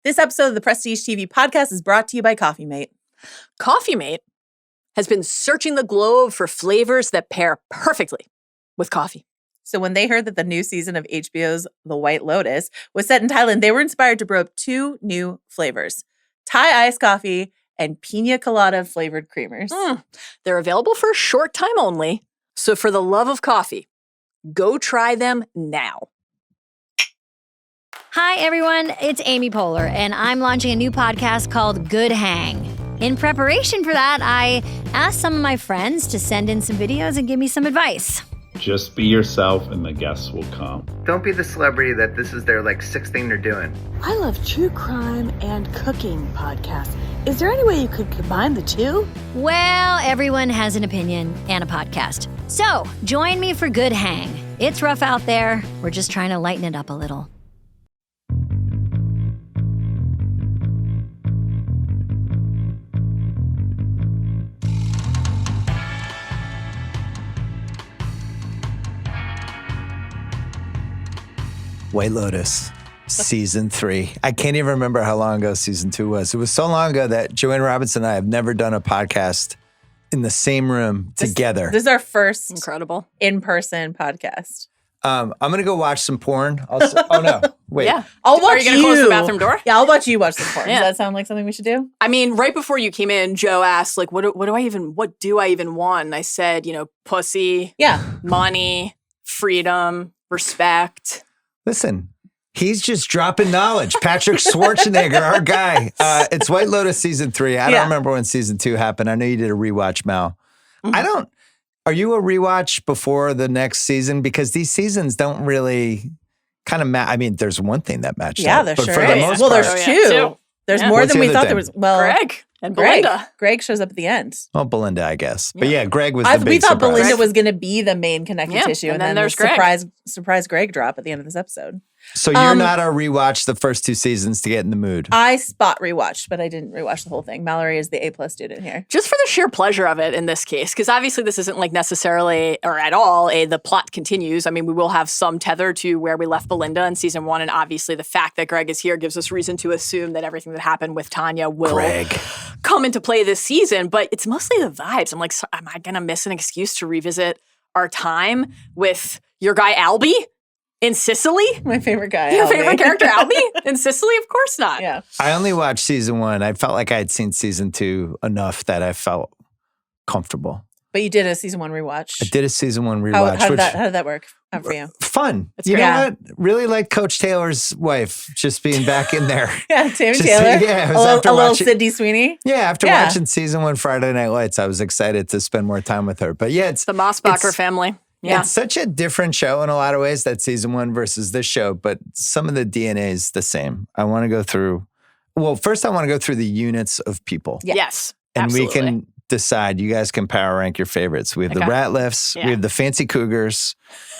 This episode of the Prestige TV podcast is brought to you by Coffee Mate. Coffee Mate has been searching the globe for flavors that pair perfectly with coffee. So when they heard that the new season of HBO's The White Lotus was set in Thailand, they were inspired to brew up 2 new flavors, Thai iced coffee and pina colada flavored creamers. They're available for a short time only. So for the love of coffee, go try them now. Hi, everyone. It's Amy Poehler, and I'm launching a new podcast called Good Hang. In preparation for that, I asked some of my friends to send in some videos and give me some advice. Just be yourself and the guests will come. Don't be the celebrity that this is their 6th thing they're doing. I love true crime and cooking podcasts. Is there any way you could combine the two? Well, everyone has an opinion and a podcast. So join me for Good Hang. It's rough out there. We're just trying to lighten it up a little. White Lotus, season 3. I can't even remember how long ago season 2 was. It was so long ago that Joanna Robinson and I have never done a podcast in the same room together. This is our first Incredible in-person podcast. I'm going to go watch some porn. Oh, no. Wait. Yeah. I'll watch Are you going to close the bathroom door? Yeah, I'll watch you watch some porn. Yeah. Does that sound like something we should do? I mean, right before you came in, Joe asked, what do I even want? And I said, pussy, money, freedom, respect. Listen, he's just dropping knowledge. Patrick Schwarzenegger, our guy. It's White Lotus season 3. I don't remember when season 2 happened. I know you did a rewatch, Mal. Mm-hmm. Are you a rewatch before the next season? Because these seasons don't really kind of match. I mean, there's one thing that matches. Yeah, there but sure for is. the most Well, part, there's two. There's more What's than the we other thought thing? there was. Well, Greg and Belinda. Greg shows up at the end. Well, Belinda, I guess. But yeah, Greg was the big We thought surprise. Belinda was going to be the main connective tissue. And then the there's Greg. surprise Greg drop at the end of this episode. So you're not a rewatch the first 2 seasons to get in the mood. I spot rewatched, but I didn't rewatch the whole thing. Mallory is the A+ student here. Just for the sheer pleasure of it in this case, because obviously this isn't necessarily or at all the plot continues. I mean, we will have some tether to where we left Belinda in season 1, and obviously the fact that Greg is here gives us reason to assume that everything that happened with Tanya will come into play this season. But it's mostly the vibes. I'm like, so am I going to miss an excuse to revisit our time with your guy Albie? In Sicily? My favorite guy. Your Albie. favorite character, Albie? In Sicily? Of course not. Yeah. I only watched season 1. I felt like I had seen season 2 enough that I felt comfortable. But you did a season 1 rewatch. I did a season 1 rewatch. How did that work out for you? Fun. It's You great. know what? Really like Coach Taylor's wife just being back in there. Yeah, Tammy Just- Taylor. yeah, it a was little, after a little watching- Sydney Sweeney. Yeah, after watching season 1 Friday Night Lights, I was excited to spend more time with her. But yeah, it's The Mossbacher family. Yeah. It's such a different show in a lot of ways, that season 1 versus this show, but some of the DNA is the same. I want to go through, first I want to go through the units of people. Yeah. Yes. And absolutely. we can decide, you guys can power rank your favorites. We have the Ratliffs, we have the Fancy Cougars,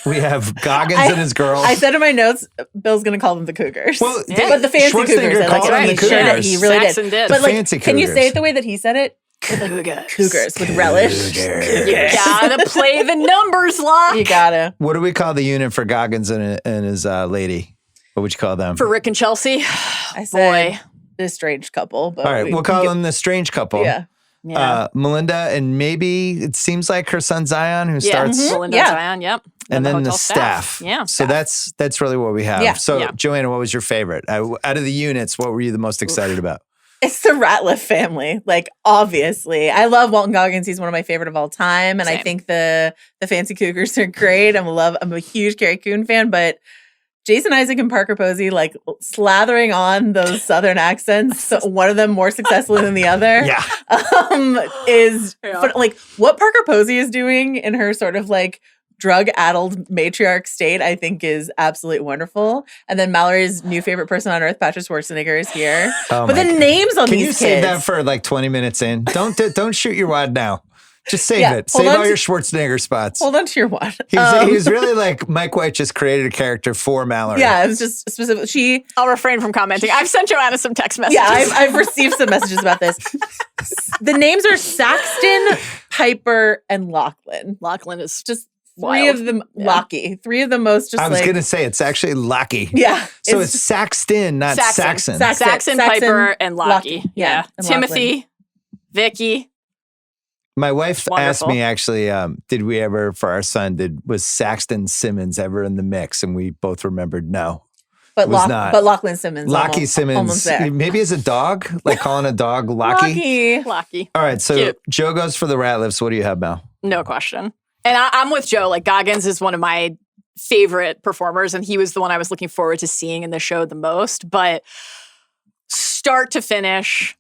we have Goggins and his girls. I said in my notes, Bill's going to call them the Cougars. Well, but the Fancy Cougars, I like called them it. the He sure did. Cougars. He really Saxon did. did. But The Fancy can you say Cougars. it the way that he said it? Cougars with relish. You gotta play the numbers, Locke. You gotta. What do we call the unit for Goggins and his lady? What would you call them? For Rick and Chelsea. I said this strange couple. But All right, we'll call them the strange couple. Yeah. Melinda, and maybe it seems like her son Zion, who starts, Melinda and Zion, yep. and then the hotel staff. Yeah. So that's really what we have. Yeah. So Joanna, what was your favorite out of the units? What were you the most excited about? It's the Ratliff family. Obviously. I love Walton Goggins. He's one of my favorite of all time. And I think the Fancy Cougars are great. I'm a huge Carrie Coon fan, but Jason Isaac and Parker Posey, slathering on those Southern accents, so one of them more successfully than the other, is what Parker Posey is doing in her sort of drug-addled matriarch state, I think is absolutely wonderful. And then Mallory's new favorite person on earth, Patrick Schwarzenegger, is here. Oh but the names on Can these you kids. save that for 20 minutes in? Don't shoot your wad now. Just save it. Save all your Schwarzenegger spots. Hold on to your wad. He was really Mike White just created a character for Mallory. Yeah, it was just specific. I'll refrain from commenting. I've sent Joanna some text messages. Yeah, I've received some messages about this. The names are Saxton, Piper, and Lachlan. Lachlan is just Three of them Locky. Three of the most just I was going to say, it's actually Locky. Yeah. So it's Saxton, not Saxon. Saxon, Piper, and Locky. Yeah. And Timothy, Vicky. My wife asked Wonderful. me actually, did we ever, for our son, was Saxton Simmons ever in the mix? And we both remembered no. But was not. But Lachlan Simmons. Locky Simmons. Almost there. Maybe as a dog, like calling a dog Locky. Locky. All right, so Cute. Joe goes for the Ratliffs. What do you have, Mel? No question. And I'm with Joe. Like, Goggins is one of my favorite performers, and he was the one I was looking forward to seeing in the show the most. But start to finish,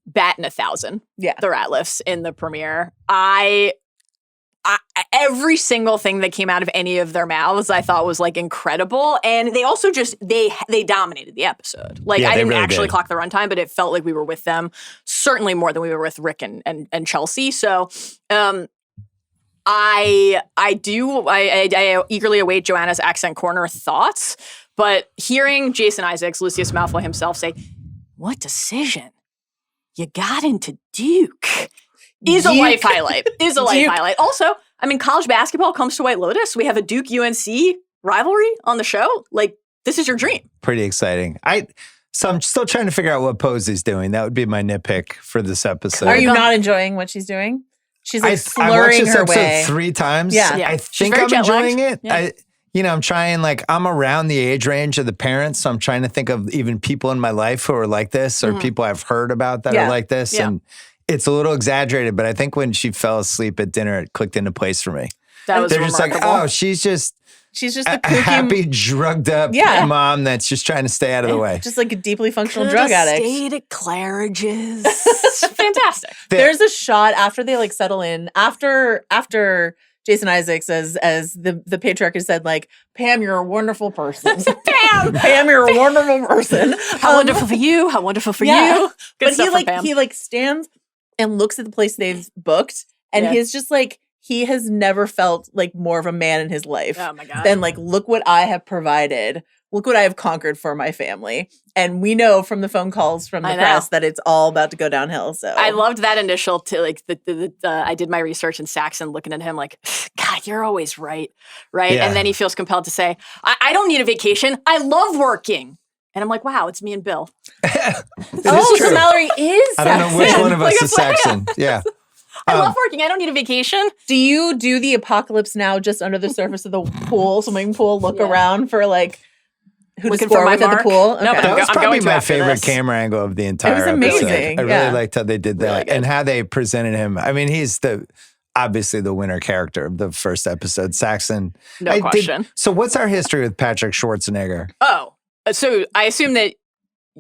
batting 1,000. Yeah. The Ratliffs in the premiere. Every single thing that came out of any of their mouths, I thought was like incredible. And they also just, they dominated the episode. Like, Yeah, I didn't really actually did. clock the runtime, but it felt like we were with them certainly more than we were with Rick and Chelsea. So, I eagerly await Joanna's accent corner thoughts, but hearing Jason Isaacs, Lucius Malfoy himself say, "What decision you got into Duke?" is a life highlight. Is a life highlight. Also, I mean, college basketball comes to White Lotus. We have a Duke-UNC rivalry on the show. Like, this is your dream. Pretty exciting. So I'm still trying to figure out what Pose he's doing. That would be my nitpick for this episode. Are you not enjoying what she's doing? She's like I watched slurring this her episode way. 3 times. Yeah. Yeah. I She's think very I'm jet-lagged. enjoying it. Yeah. I'm trying, like, I'm around the age range of the parents, so I'm trying to think of even people in my life who are like this or people I've heard about that are like this. Yeah. And it's a little exaggerated, but I think when she fell asleep at dinner, it clicked into place for me. That was They're just like, remarkable. oh, she's just a a kooky, happy, drugged up Yeah. mom that's just trying to stay out of the way. just like a deeply functional Coulda drug addict. stayed at Claridge's. Fantastic. There's a shot after they like settle in, after Jason Isaacs, as the patriarch has said, like, Pam, you're a wonderful person. Pam, you're a wonderful person. How wonderful for you. How wonderful for Yeah. you. Good But stuff from Pam. he stands and looks at the place they've booked, and Yeah. he's just like, he has never felt like more of a man in his life Oh my God. than like, look what I have provided. Look what I have conquered for my family. And we know from the phone calls from the I know. press that it's all about to go downhill. So I loved that initial like I did my research in Saxon looking at him like, God, you're always right. Yeah. And then he feels compelled to say, I don't need a vacation. I love working. And I'm like, wow, it's me and Bill. oh, so Mallory is I don't know which Saxon. one of us Like, is that's what- Saxon. Yeah. I love working. I don't need a vacation. Do you do the apocalypse now just under the surface of the swimming pool, look around for like who to Looking score for my with at the mark? pool? No, but That was I'm probably going to my after favorite this. camera angle of the entire was episode. amazing, I really yeah. liked how they did that Really good. and how they presented him. I mean, he's obviously the winner character of the first episode, Saxon. No question. So what's our history with Patrick Schwarzenegger? Oh, so I assume that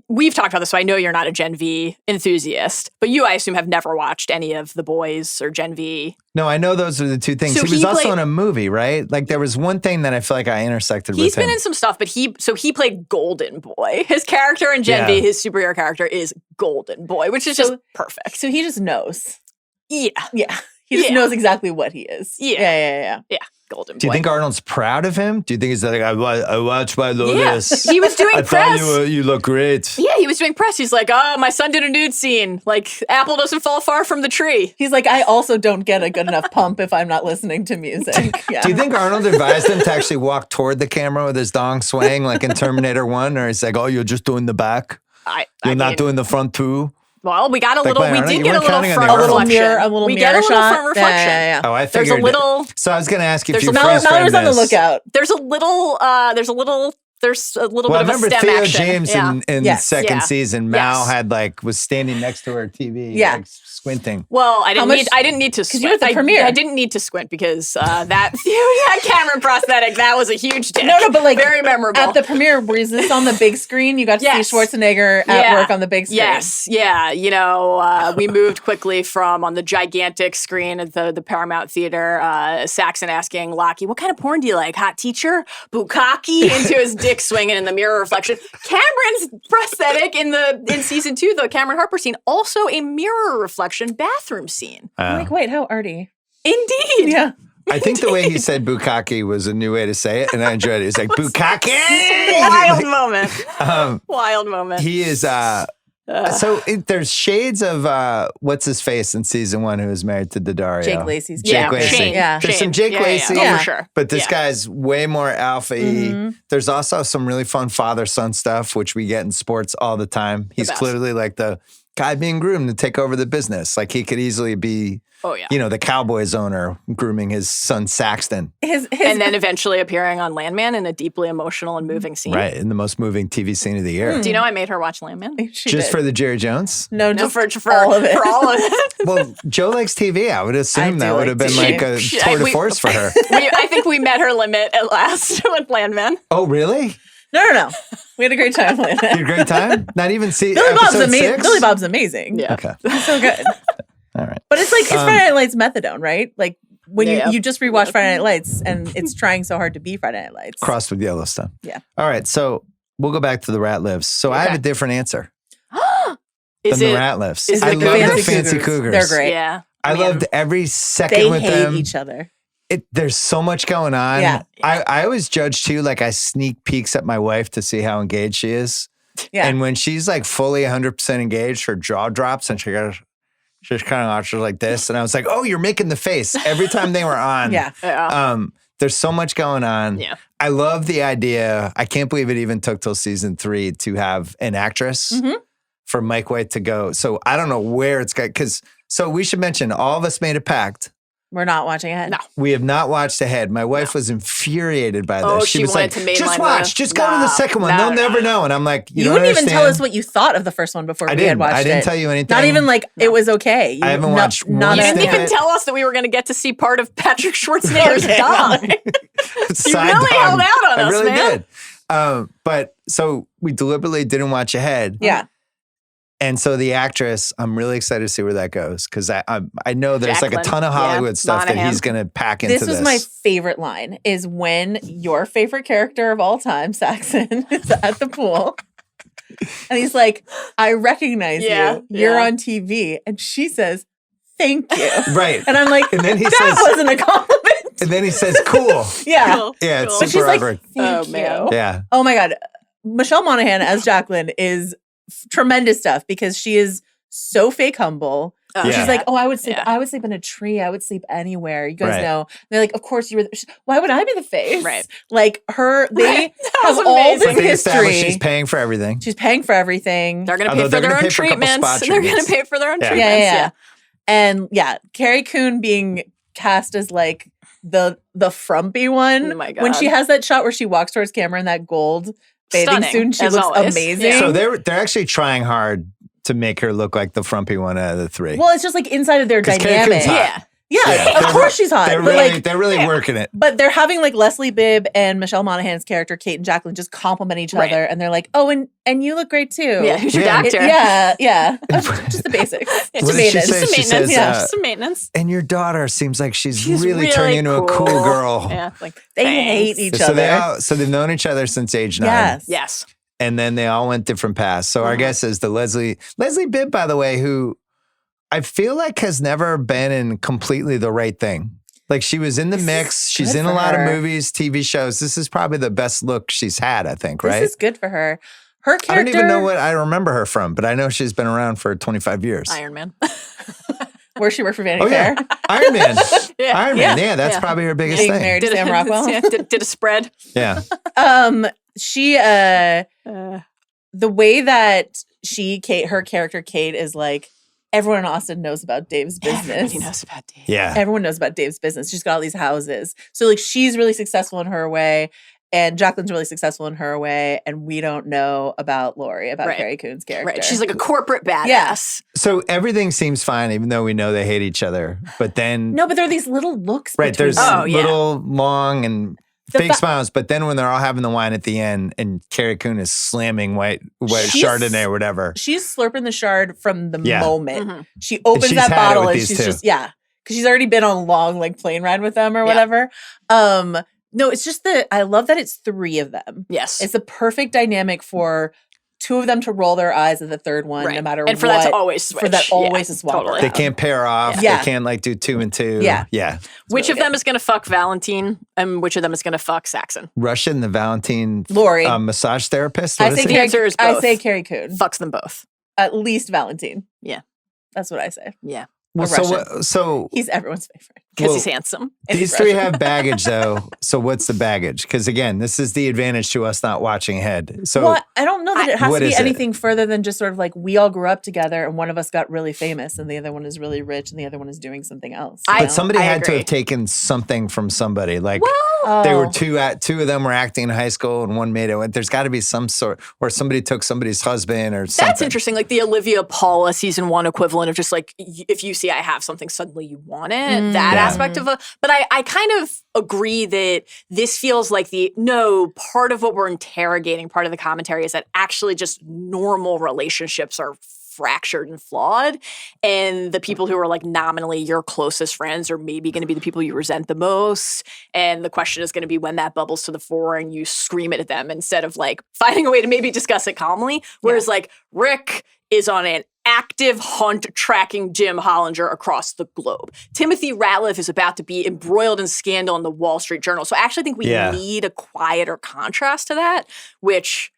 we've talked about this, so I know you're not a Gen V enthusiast, but you, I assume, have never watched any of The Boys or Gen V. No, I know those are the two things. So he was he also played- in a movie, right? Like there was one thing that I feel like I intersected He's with him. been in some stuff, but he played Golden Boy. His character in Gen Yeah. V, his superhero character, is Golden Boy, which is just perfect. So he just knows. Yeah. Yeah. He just Yeah. knows exactly what he is. Yeah. Golden Boy. Do you think Arnold's proud of him? Do you think he's like, I watched White Lotus. He was doing I press. thought you look great. Yeah, he was doing press. He's like, oh, my son did a nude scene. Like, apple doesn't fall far from the tree. He's like, I also don't get a good enough pump if I'm not listening to music. Yeah. Do you think Arnold advised him to actually walk toward the camera with his dong swaying like in Terminator 1? Or he's like, oh, you're just doing the back? You're not doing the front too? Well, we got a Like little, by we Arnold, did you get a weren't little counting on front the a reflection. little We mirror get a little shot. front reflection. Yeah. Oh, I There's figured. a little, So I was going to ask you if There's you a- freeze Mallory's on the lookout. there's a little Well, I bit of a remember STEM Theo action. James Yeah. in Yes. second Yeah. season. Mal Yes. had was standing next to her TV, Yeah. like squinting. Well, I much- didn't need to squint. you were at the premiere. I didn't need to squint because that Cameron prosthetic, that was a huge dick. No, but like very memorable. At the premiere, was this on the big screen? You got to Yes. see Schwarzenegger at work on the big screen. Yes, yeah. We moved quickly from on the gigantic screen at the Paramount Theater, Saxon asking Lockie, what kind of porn do you like? Hot teacher? Bukkake? Into his dick swinging in the mirror reflection. Cameron's prosthetic in season 2, the Cameron Harper scene, also a mirror reflection bathroom scene. I'm like, wait, how arty? Indeed. Yeah. I think the way he said bukkake was a new way to say it, and I enjoyed it. He's like, bukkake! Wild moment. Wild moment. He is, There's shades of what's his face in season 1 who was married to Daddario. Jake Lacey's Jake Lacey. Shane. Yeah. There's some Jake Lacey. Oh, for sure. But this guy's way more alpha-y. There's also some really fun father-son stuff, which we get in sports all the time. He's clearly like the guy being groomed to take over the business. Like he could easily be, the Cowboys owner grooming his son Saxton. And then eventually appearing on Landman in a deeply emotional and moving scene. Right, in the most moving TV scene of the year. Do you know I made her watch Landman? Just for the Jerry Jones? No, just for all of it. For all of it. Well, Joe likes TV. I would assume that would have been like a tour de force for her. I think we met her limit at last with Landman. Oh, really? No. We had a great time with You had a great time? Not even see Billy Bob's episode amazing. 6? Billy Bob's amazing. Yeah. Okay. He's so good. All right. But it's like, it's Friday Night Lights methadone, right? Like when you just rewatch Friday Night Lights and it's trying so hard to be Friday Night Lights. Crossed with Yellowstone. Yeah. All right. So we'll go back to the Ratliffs. So I have a different answer than the Ratliffs. Is I it love the the Fancy Cougars. They're great. Yeah. I loved every second They with hate them. each other. There's so much going on. Yeah. I always judge too, like I sneak peeks at my wife to see how engaged she is. Yeah. And when she's like fully 100% engaged, her jaw drops and she just kind of watches like this. And I was like, oh, you're making the face every time they were on. Yeah. There's so much going on. Yeah. I love the idea. I can't believe it even took till season 3 to have an actress for Mike White to go. So I don't know where it's got, so we should mention all of us made a pact. We're not watching it. No. We have not watched ahead. My wife was infuriated by this. Oh, she she was wanted like, to mainline just watch, just go to the second one. No, They'll never know. And I'm like, you You don't wouldn't even understand. tell us what you thought of the first one before we had watched it. I didn't tell you anything. Not even like it was okay. I haven't watched You one didn't snippet. even tell us that we were going to get to see part of Patrick Schwarzenegger's dog. You really held out on I us, really man. did. But so we deliberately didn't watch ahead. Yeah. And so the actress, I'm really excited to see where that goes because I know there's like a ton of Hollywood stuff that he's going to pack into this. This was my favorite line is when your favorite character of all time, Saxon, is at the pool. And he's like, I recognize you. You're on TV. And she says, thank you. Right. And I'm like, and then he that says, wasn't a compliment. And then he says, cool. Yeah. Cool. Yeah, it's Cool. super She's awkward. Thank you. man. Yeah. Oh my God. Michelle Monaghan as Jacqueline is tremendous stuff because she is so fake humble. She's like, oh, I would sleep in a tree. I would sleep anywhere. You guys know. And they're like, of course you were. Why would I be the face? Right. Like they have was all amazing. this They established history. she's paying for everything. She's paying for everything. They're going to Although pay for they're their gonna own pay for a couple treatments. spot They're going to treatments. pay for their own Yeah. treatments. Yeah. And Carrie Coon being cast as like the frumpy one. Oh my God. When she has that shot where she walks towards camera in that gold bathing Stunning, suit, she as looks always. amazing. Yeah. So they're actually trying hard to make her look like the frumpy one out of the 3. Well, it's just like inside of their 'Cause Carrie dynamic. Coon's hot. Yeah, of course she's hot. They're really working it. But they're having like Leslie Bibb and Michelle Monaghan's character, Kate and Jacqueline, just compliment each Right. other. And they're like, oh, and you look great too. Yeah, who's your Yeah. doctor? Yeah. Just the basics. It's What did she maintenance. say? Just She maintenance. says, Just some maintenance. And your daughter seems like she's really turning into a cool girl. Yeah, like They thanks. hate each So other. they've known each other since age 9. Yes. Yes. And then they all went different paths. So our guess is the Leslie Bibb, by the way, who I feel like has never been in completely the right thing. Like she was in the mix. She's good in a for lot her. of movies, TV shows. This is probably the best look she's had, I think, right? This is good for her. Her character. I don't even know what I remember her from, but I know she's been around for 25 years. Iron Man. Where she worked for Vanity Oh, Fair. yeah. Iron Man. Yeah. Iron Man. Yeah, that's probably her biggest Being thing. married to Sam Rockwell. Did a spread. Yeah. She the way that her character Kate is like, everyone in Austin knows about Dave's business. Everybody knows about Dave. Yeah. Everyone knows about Dave's business. She's got all these houses. So like she's really successful in her way. And Jacqueline's really successful in her way. And we don't know about Lori, about Right. Carrie Coon's character. Right. She's like a corporate badass. Yeah. So everything seems fine, even though we know they hate each other. But then, No, but there are these little looks. right, between there's them. little, long, and The fake fa- smiles. But then when they're all having the wine at the end and Carrie Coon is slamming white She's- Chardonnay or whatever. She's slurping the shard from the Yeah. moment. Mhm. She opens she's that had it bottle with and these she's two. just, because she's already been on a long like plane ride with them or Yeah. whatever. No, it's just I love that it's 3 of them. Yes. It's the perfect dynamic for 2 of them to roll their eyes at the third one, Right. no matter and for what. that to always switch. For that always to swap totally. They around. can't pair off. Yeah. They can't like do 2 and 2. Yeah. Yeah. Which really of them good. is going to fuck Valentine and which of them is going to fuck Saxon? Russian, the Valentine Lori. massage therapist. I What say is he? The answer is I both. say Carrie Coon. Fucks them both. at least Valentine. Yeah. That's what I say. Yeah. Well, so he's everyone's favorite because he's handsome. These three have baggage, though. So what's the baggage? Because again, this is the advantage to us not watching ahead. So I don't know that it has to be anything it? further than just sort of like we all grew up together, and one of us got really famous, and the other one is really rich, and the other one is doing something else. But somebody had to have taken something from somebody. Like they were two of them were acting in high school, and one made it. There's got to be some sort, or somebody took somebody's husband, or something. That's interesting. Like the Olivia Paula season 1 equivalent of just like if you see I have something, suddenly you want it. That aspect of but I kind of agree that this feels like part of what we're interrogating, part of the commentary is that actually just normal relationships are fractured and flawed. And the people who are like nominally your closest friends are maybe going to be the people you resent the most. And the question is going to be when that bubbles to the fore and you scream it at them instead of like finding a way to maybe discuss it calmly. Whereas like Rick is on an active hunt tracking Jim Hollinger across the globe. Timothy Ratliff is about to be embroiled in scandal in the Wall Street Journal. So I actually think we need a quieter contrast to that, which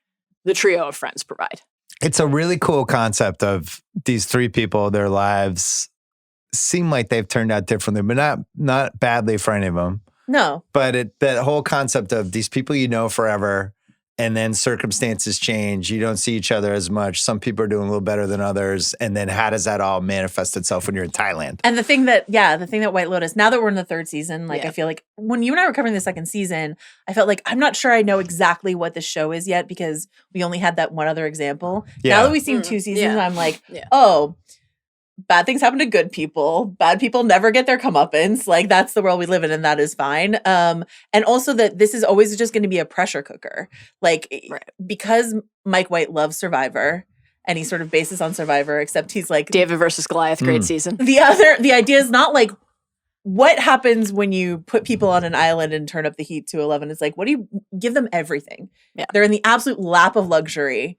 the trio of friends provide. It's a really cool concept of these three people, their lives seem like they've turned out differently, but not badly for any of them. No. But that whole concept of these people you know forever, and then circumstances change. You don't see each other as much. Some people are doing a little better than others. And then how does that all manifest itself when you're in Thailand? And the thing that White Lotus, now that we're in the third season, like I feel like when you and I were covering the second season, I felt like I'm not sure I know exactly what the show is yet because we only had that one other example. Yeah. Now that we've seen 2 seasons, I'm like, oh, bad things happen to good people. Bad people never get their comeuppance. Like that's the world we live in, and that is fine. And also that this is always just going to be a pressure cooker. Like because Mike White loves Survivor, and he sort of bases on Survivor, except he's like David versus Goliath, great season. The idea is not like what happens when you put people on an island and turn up the heat to 11. It's like, what do you give them everything? Yeah. They're in the absolute lap of luxury,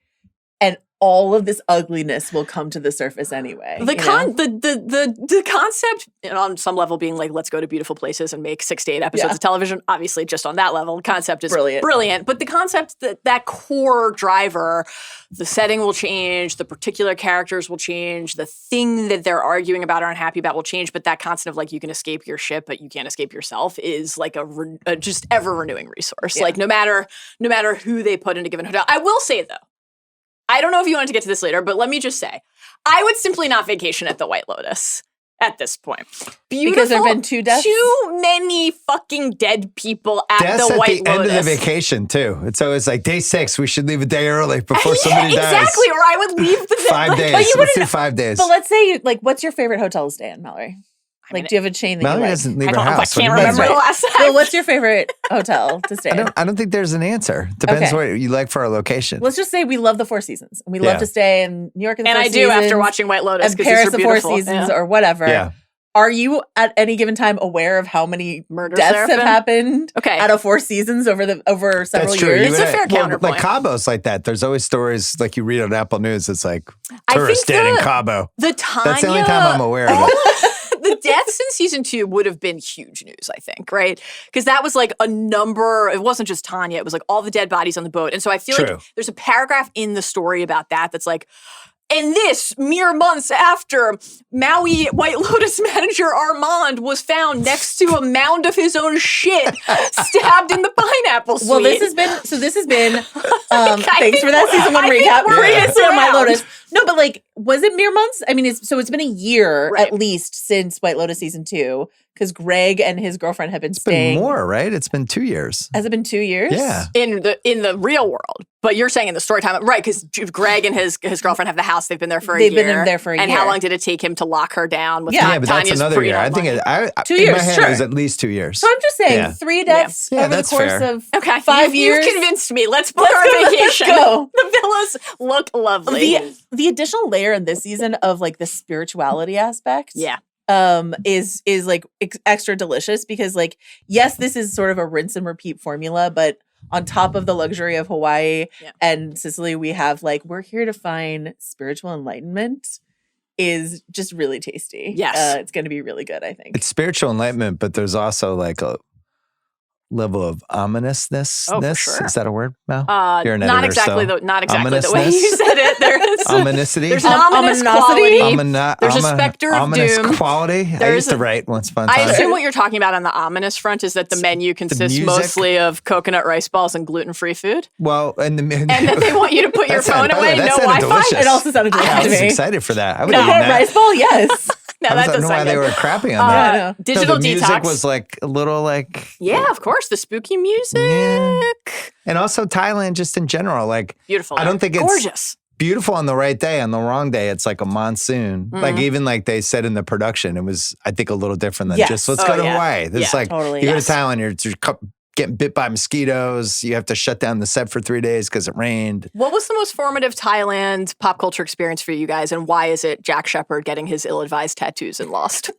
and all of this ugliness will come to the surface anyway. The concept on some level being like, let's go to beautiful places and make 6 to 8 episodes of television. Obviously, just on that level, the concept is brilliant. But the concept that core driver, the setting will change, the particular characters will change, the thing that they're arguing about or unhappy about will change. But that constant of like, you can escape your ship, but you can't escape yourself is like a just ever renewing resource. Like no matter who they put in a given hotel. I will say though, I don't know if you wanted to get to this later, but let me just say, I would simply not vacation at the White Lotus at this point. Beautiful, because there have been 2 deaths? Too many fucking dead people at the White Lotus. At the end of the vacation, too. It's always like day 6, we should leave a day early before somebody dies. Exactly, or I would leave the 5 days. Let's do 5 days. But let's say, like, what's your favorite hotel to stay in, Mallory? Like, do you have a chain that Mallory you like? doesn't leave her house. I can't remember the last time. Well, what's your favorite hotel to stay in? I don't think there's an answer. Depends what you like for our location. Let's just say we love the 4 seasons. And we love to stay in New York in the 4 seasons. And I do after watching White Lotus. And Paris the 4 seasons or whatever. Yeah. Are you at any given time aware of how many murders deaths have happened out of 4 seasons over several That's true. years? It's a fair counterpoint. Like Cabo's like that. There's always stories like you read on Apple News. It's like tourist dead in Cabo. That's the only time I'm aware of it. The deaths in season 2 would have been huge news, I think, right? Because that was like a number. It wasn't just Tanya. It was like all the dead bodies on the boat. And so I feel like there's a paragraph in the story about that's like, and this, mere months after Maui White Lotus manager Armand was found next to a mound of his own shit, stabbed in the pineapple suite. Well, this has been thanks for that season 1 recap. Previously on White Lotus. No, but like, was it mere months? I mean, it's been a year at least since White Lotus season 2, because Greg and his girlfriend have been staying. It's been more, right? It's been 2 years. Has it been 2 years? Yeah. In the real world. But you're saying in the story time, right? Because Greg and his girlfriend have the house. They've been there for a year. They've been there for a year. And how long did it take him to lock her down? With but that's another year. I think 2 years. In my head, it was at least 2 years. So I'm just saying 3 deaths over the course of 5 years. You've convinced me. Let's book our vacation. Let's go. The villas look lovely. The additional layer in this season of like the spirituality aspect. Yeah. Is like extra delicious because like, yes, this is sort of a rinse and repeat formula, but on top of the luxury of Hawaii and Sicily, we have like, we're here to find spiritual enlightenment is just really tasty. Yes. It's going to be really good, I think. It's spiritual enlightenment, but there's also like level of ominousness. Oh, for sure. Is that a word, Mel? You're an not editor, exactly so. not exactly the way you said it. There is Ominicity. There's an ominous quality. There's a specter of ominous doom. quality. I used to write once upon a time. I assume what you're talking about on the ominous front is that the menu consists mostly of coconut rice balls and gluten-free food. Well, and then they want you to put your phone away, no Wi-Fi. Delicious. It also sounded delicious I to was me. excited for that. I would Coconut rice ball, yes. No, I that don't does know why sound they good. were crapping on that. Digital the music detox was like a little like yeah, of course, the spooky music. Yeah. And also Thailand, just in general, like beautiful. I don't think it's gorgeous. Beautiful on the right day. On the wrong day, it's like a monsoon. Like even like they said in the production, it was I think a little different than just let's go to Hawaii. It's like totally, you go to Thailand, you're getting bit by mosquitoes. You have to shut down the set for 3 days because it rained. What was the most formative Thailand pop culture experience for you guys, and why is it Jack Shepherd getting his ill-advised tattoos in Lost?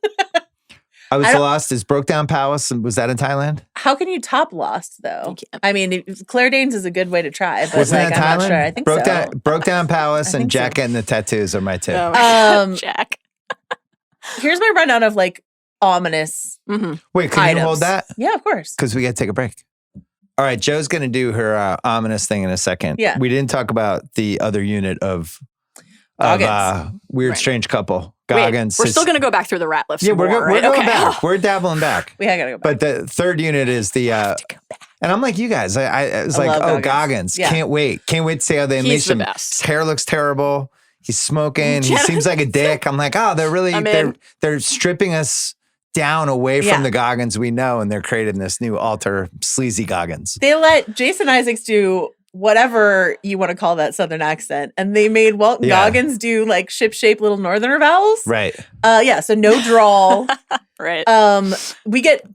I was Lost. Is Broke Down Palace, and was that in Thailand? How can you top Lost, though? I mean, Claire Danes is a good way to try, but Wasn't like, that I'm Thailand? not sure. I think Broke Down Palace and Jack so. getting the tattoos are my two. Oh my God, Jack. Here's my rundown of like ominous Wait, can items. you hold that? Yeah, of course. Because we got to take a break. All right, Joe's going to do her ominous thing in a second. Yeah. We didn't talk about the other unit of Weird Strange Couple. Goggins. Wait, we're still going to go back through the Ratliff. Yeah, we're right? going back. We're dabbling back. We gotta go back. But the third unit is the and I'm like you guys. I was like, oh, Goggins. Yeah. Can't wait to see how they unleash him. Best. His hair looks terrible. He's smoking. He seems like a dick. I'm like, oh, they're really they're stripping us down away from the Goggins we know, and they're creating this new alter sleazy Goggins. They let Jason Isaacs do whatever you want to call that Southern accent, and they made Walton Goggins do like ship-shaped little Northerner vowels. Right. So no drawl. Right. We get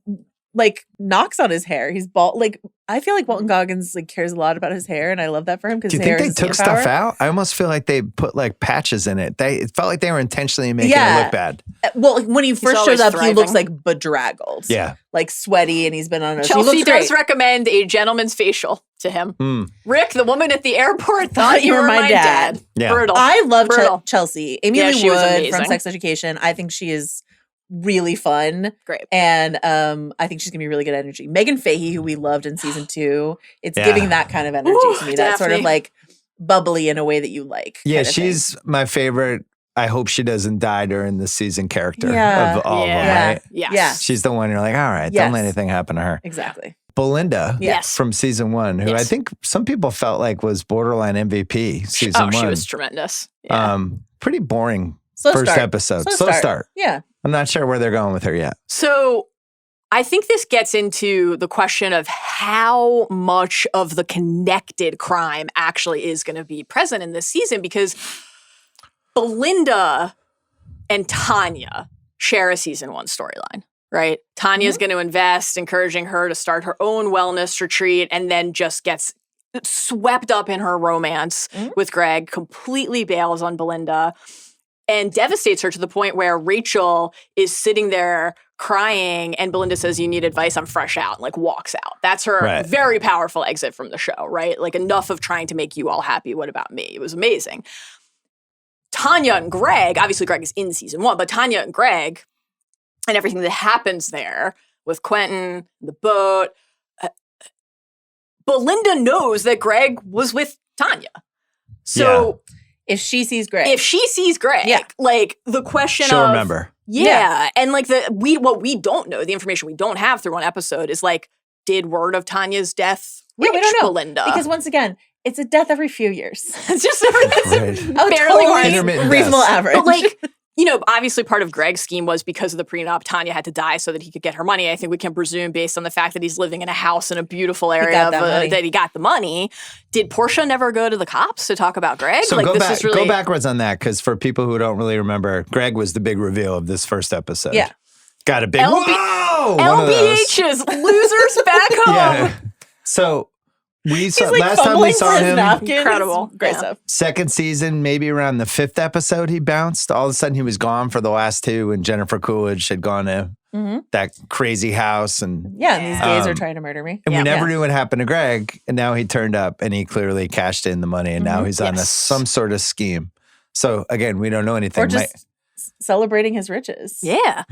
like knocks on his hair. He's bald. Like I feel like Walton Goggins like cares a lot about his hair, and I love that for him because do you think they took stuff out? I almost feel like they put like patches in it. It felt like they were intentionally making it look bad. Well, when he first shows up, thriving. he looks like bedraggled. Yeah. Like sweaty, and he's been on a Chelsea does recommend a gentleman's facial to him. Rick, the woman at the airport, thought you were my dad. Yeah. Brutal. I love Chelsea. Amy Lee Wood from amazing. Sex Education. I think she is really fun. Great. And I think she's going to be really good energy. Megan Fahey, who we loved in season 2, it's giving that kind of energy to me. That sort of like bubbly in a way that you like. Yeah, she's my favorite. I hope she doesn't die during the season character of all of them, right? Yeah. She's the one you're like, all right, don't let anything happen to her. Exactly. Belinda from season 1, who I think some people felt like was borderline MVP season 1. She was tremendous. Yeah. Pretty boring Slow first start. episode. Slow start. Yeah. I'm not sure where they're going with her yet. So I think this gets into the question of how much of the connected crime actually is going to be present in this season, because Belinda and Tanya share a season 1 storyline, right? Tanya's going to invest, encouraging her to start her own wellness retreat, and then just gets swept up in her romance with Greg, completely bails on Belinda, and devastates her to the point where Rachel is sitting there crying, and Belinda says, you need advice, I'm fresh out, and like walks out. That's her very powerful exit from the show, right? Like enough of trying to make you all happy. What about me? It was amazing. Tanya and Greg, obviously Greg is in season 1, but Tanya and Greg and everything that happens there with Quentin, the boat, Belinda knows that Greg was with Tanya. So if she sees Greg, like the question she'll remember. Yeah. And like what we don't know, the information we don't have through one episode is like, did word of Tanya's death reach we don't know. Belinda? Because once again, it's a death every few years. It's just barely reasonable average. But like, you know, obviously part of Greg's scheme was because of the prenup, Tanya had to die so that he could get her money. I think we can presume based on the fact that he's living in a house in a beautiful area that he got the money. Did Portia never go to the cops to talk about Greg? So like, go backwards on that, because for people who don't really remember, Greg was the big reveal of this first episode. Yeah. Got a big whoa! LBH's losers back home. Yeah. So we saw like last time we saw him. Incredible. Great stuff. Second season, maybe around the 5th episode, he bounced. All of a sudden, he was gone for the last 2, and Jennifer Coolidge had gone to that crazy house. And and these gays are trying to murder me. And we never knew what happened to Greg. And now he turned up, and he clearly cashed in the money, and now he's on some sort of scheme. So again, we don't know anything. Or just celebrating his riches. Yeah.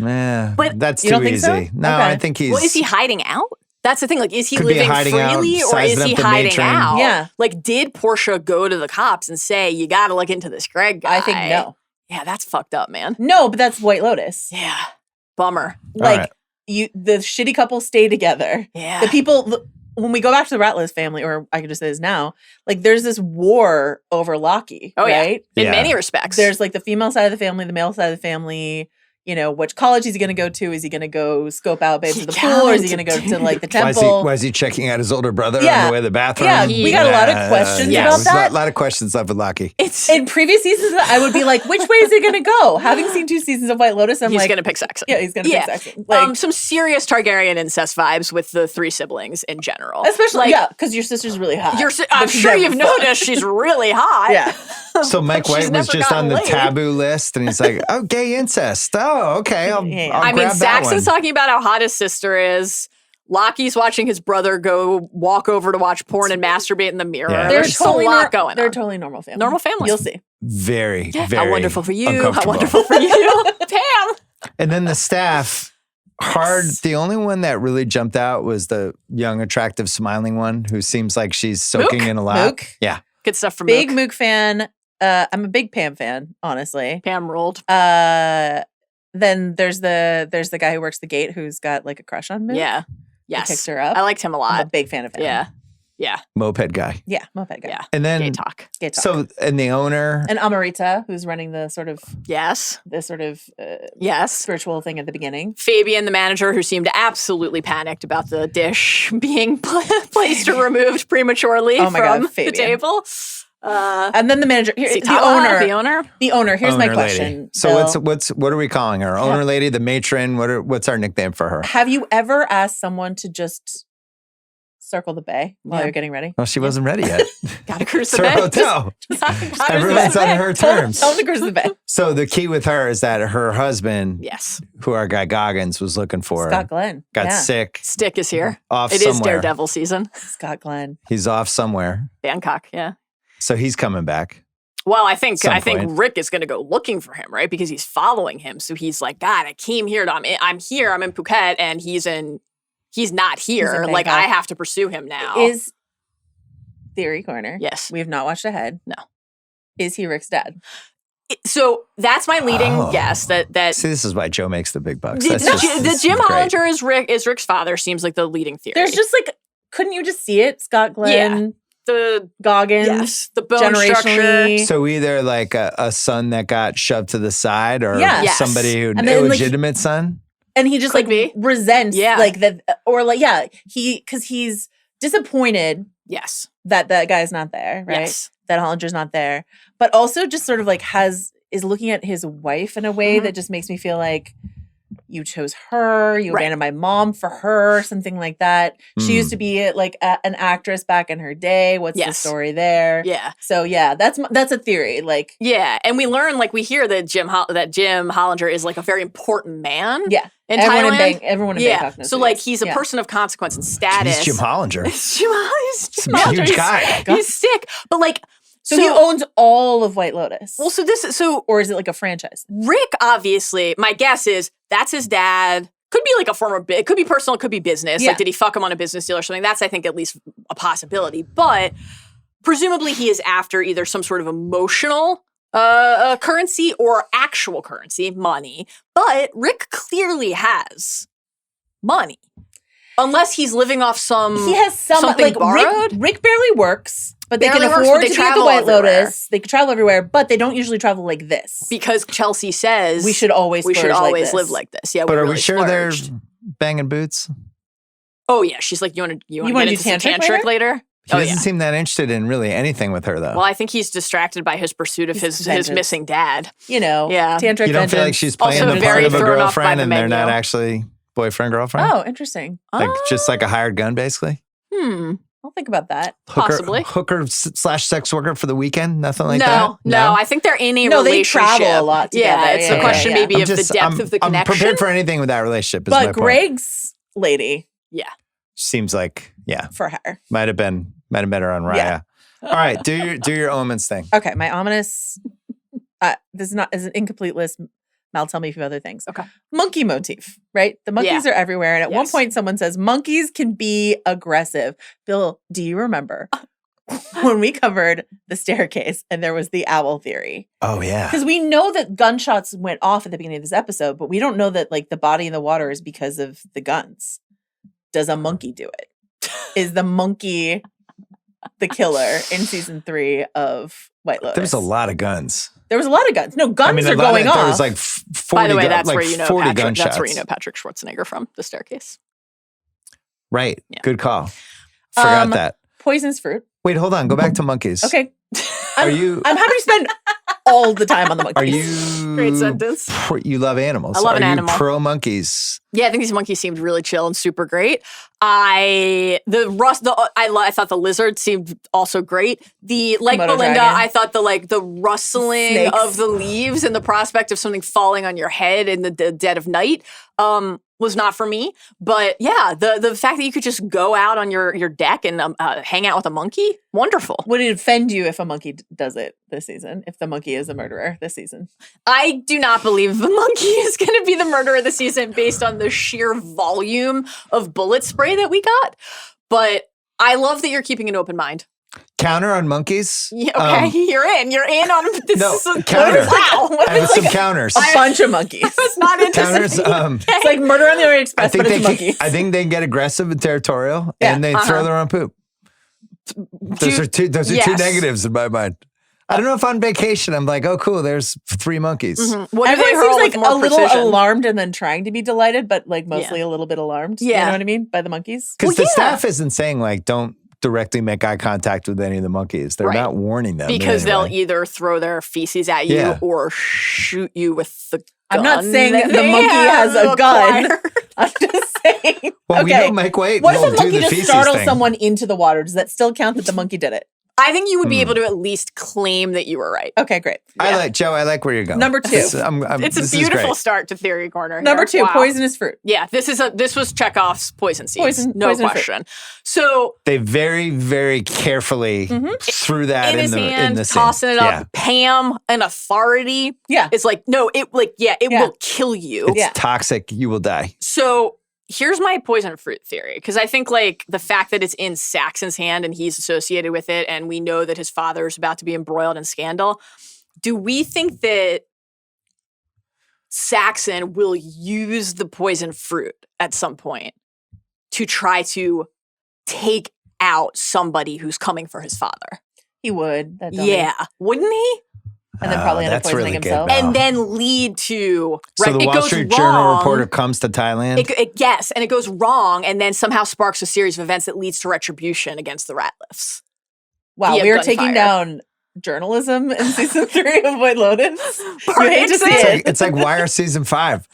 But that's too easy. So? No, I think he's. Well, is he hiding out? That's the thing. Like, is he Could be living hiding out, freely or sizing is he up the hiding matron. out? Yeah. Like, did Portia go to the cops and say, you got to look into this Greg guy? I think no. Yeah, that's fucked up, man. No, but that's White Lotus. Yeah. Bummer. Like, the shitty couple stay together. Yeah. The people, when we go back to the Ratliff family, or I could just say this now, like, there's this war over Lockie, right? Yeah. In many respects. There's like the female side of the family, the male side of the family. You know, which college is he going to go to? Is he going to go scope out babes of the pool, or is he going to go to like the temple? Why is he checking out his older brother on the way to the bathroom? Yeah, we got a lot of questions about that. A lot of questions left with Lockie. In previous seasons, I would be like, which way is he going to go? Having seen 2 seasons of White Lotus, he's going to pick Saxon. Yeah, he's going to pick Saxon. Like, some serious Targaryen incest vibes with the 3 siblings in general. Especially, because your sister's really hot. I'm sure you've noticed she's really hot. Yeah. So Mike White was just on the taboo list, and he's like, "Oh, gay incest. Oh, okay. I'll I mean, grab that Saxon's one." talking about how hot his sister is. Lockie's watching his brother go walk over to watch porn and masturbate in the mirror. Yeah. There's totally a lot going on. They're a totally normal family. Normal family. You'll see. Very, very how wonderful for you. How uncomfortable. wonderful for you. Pam. And then the staff, hard. The only one that really jumped out was the young, attractive, smiling one who seems like she's soaking in a lot. Mook. Yeah. Good stuff from Big Mook. Mook fan. I'm a big Pam fan, honestly. Pam ruled. Then there's the guy who works the gate who's got like a crush on Mook. Yeah. He Yes. picked her up. I liked him a lot. I'm a big fan of him. Yeah. Yeah. Moped guy. Yeah, moped guy. Yeah. And then Gay talk. Gay talk. So, and the owner. And Amarita, who's running the sort of Yes. Yes. spiritual thing at the beginning. Fabian, the manager, who seemed absolutely panicked about the dish being placed or removed prematurely Oh my from God, the Fabian. table. And then the manager, the Sitala, owner. Here's my owner question. lady. So Bill. what are we calling her? Owner lady, the matron. What's our nickname for her? Have you ever asked someone to just circle the bay while you're getting ready? Well, she wasn't ready yet. Gotta cruise It's the her bay. hotel. Gotta Everyone's on her terms. Tell them to cruise the bay. So the key with her is that her husband, Yes. who our guy Goggins was looking for, Scott Glenn. got Yeah. sick. Stick is here. Off It somewhere. is Daredevil season. Scott Glenn. He's off somewhere. Bangkok, yeah. So he's coming back. Well, I think Some point. Rick is going to go looking for him, right? Because he's following him. So he's like, God, I came here. I'm here. I'm in Phuket, and he's not here. in Like, Bangkok. I have to pursue him now. Is Theory Corner. Yes. We have not watched ahead. No. Is he Rick's dad? So that's my leading Oh. guess that See, this is why Joe makes the big bucks. the Jim great. Hollinger is Rick's father seems like the leading theory. There's just like, couldn't you just see it? Scott Glenn, the Goggins, the bone structure. generationally. So either like a son that got shoved to the side, or Yeah. Yes. somebody who And then, like, illegitimate son. And he just Could like be. resents Yeah. like that, or like, yeah, because he's disappointed Yes. that guy's not there, right? Yes. That Hollinger's not there, but also just sort of like is looking at his wife in a way that just makes me feel like you chose her, you Right. abandoned my mom for her, something like that. She used to be like an actress back in her day. What's the Yes. story there? Yeah. So yeah, that's a theory. Like, Yeah. And we learn, like, we hear that Jim Hollinger is like a very important man. yeah, In everyone Thailand. everyone in Yeah. Bangkok knows So, who like, he is. he's a Yeah. person of consequence and status. He's Jim Hollinger. He's Jim Some Hollinger. huge guy. He's sick. But, like, So he owns all of White Lotus. well, so or is it like a franchise? Rick, obviously, my guess is that's his dad. Could be like a former, it could be personal, it could be business. Yeah. Like, did he fuck him on a business deal or something? That's, I think, at least a possibility. But presumably he is after either some sort of emotional currency or actual currency, money. But Rick clearly has money. Unless he's living off He has some something like borrowed. Rick barely works, but they Barely can works, afford but they to be at the travel White everywhere. Lotus. They can travel everywhere, but they don't usually travel like this. because Chelsea says We should always we should splurge like always this. live like this. Yeah, But we are really we sure they're splurged. banging boots? Oh yeah, she's like, you want to wanna get do into some tantric tantric later? He Oh doesn't yeah. seem that interested in really anything with her, though. Well, I think he's distracted by his pursuit of His his vengeance. missing dad. You know, Yeah. tantric you don't feel like vengeance. she's playing Also the very part of a thrown off by girlfriend the and they're not menu. actually boyfriend, girlfriend? Oh, interesting. Like just like a hired gun, basically? I'll think about that. Possibly. Hooker / sex worker for the weekend? Nothing like that? No. I think they're in a No, they relationship. travel a lot Yeah, together. it's Yeah, a question yeah, yeah. maybe I'm of the just- depth of the I'm connection. prepared for anything with that relationship. Is my But point. Greg's lady Yeah. Seems like, yeah, for her. might have been her on Raya. Yeah. All right, do your omens thing. Okay, my ominous. This is an incomplete list. Mal, tell me a few other things. Okay. Monkey motif, right? The monkeys are everywhere. And at one point, someone says, monkeys can be aggressive. Bill, do you remember when we covered the staircase and there was the owl theory? Oh, yeah. Because we know that gunshots went off at the beginning of this episode, but we don't know that like the body in the water is because of the guns. Does a monkey do it? Is the monkey the killer in season 3 of White Lotus? There's a lot of guns. There was a lot of guns. No, guns are going off. There was like 40 By the way, guns, that's where you know 40 Patrick. gunshots. That's where you know Patrick Schwarzenegger from The Staircase. Right. Yeah. Good call. Forgot that. Poisonous fruit. Wait, hold on. Go back to monkeys. Okay. Are you? I'm happy to spend all the time on the monkeys. Are you? Great sentence. You love animals. I love an Are animal. you pro monkeys? Yeah, I think these monkeys seemed really chill and super great. I thought the lizard seemed also great. Like Komodo Belinda, dragon. I thought the rustling Snakes. of the leaves and the prospect of something falling on your head in the dead of night was not for me. But yeah, the fact that you could just go out on your deck and hang out with a monkey, wonderful. Would it offend you if a monkey does it this season? If the monkey is a murderer this season? I do not believe the monkey is going to be the murderer of the season based on the sheer volume of bullet spray that we got. But I love that you're keeping an open mind. Counter on monkeys? Yeah, okay, you're in. You're in on this. No, is counter. Wow. I have some counters. A bunch of monkeys. It's not interesting. Counters. It's like Murder on the Orient Express, but it's monkeys. I think they get aggressive and territorial, and they throw their own poop. Those are two negatives in my mind. I don't know if on vacation I'm like, oh, cool, there's 3 monkeys. Mm-hmm. What Everyone seems like a little precision? alarmed and then trying to be delighted, but like mostly a little bit alarmed. Yeah. You know what I mean? By the monkeys. Because the staff isn't saying like, don't directly make eye contact with any of the monkeys. They're not warning them. Because they'll either throw their feces at you or shoot you with the gun. I'm not saying the monkey has a gun. I'm just saying. Well, we okay. know Mike White What if will a do monkey the just feces startles thing. someone into the water? Does that still count that the monkey did it? I think you would be able to at least claim that you were right. Okay, great. I like where you're going. Number 2. It's a beautiful start to Theory Corner. Number here. 2, Wow. poisonous fruit. Yeah, this was Chekhov's poison seeds. No poison question. So They very, very carefully threw that in his in hand, the scene. tossing it up. Pam, an authority. Yeah. It's like, no, it will kill you. It's toxic. You will die. So here's my poison fruit theory, because I think like the fact that it's in Saxon's hand and he's associated with it, and we know that his father is about to be embroiled in scandal. Do we think that Saxon will use the poison fruit at some point to try to take out somebody who's coming for his father? He would. That dummy. Yeah, wouldn't he? And then probably end up that's poisoning really good, himself. Mel. And then lead to So the it Wall goes Street wrong. Journal reporter comes to Thailand. Yes, and it goes wrong, and then somehow sparks a series of events that leads to retribution against the Ratliffs. Wow, via we are gunfire. taking down journalism in season 3 of White Lotus. You hate to see It's it. like, it's like Wire season 5.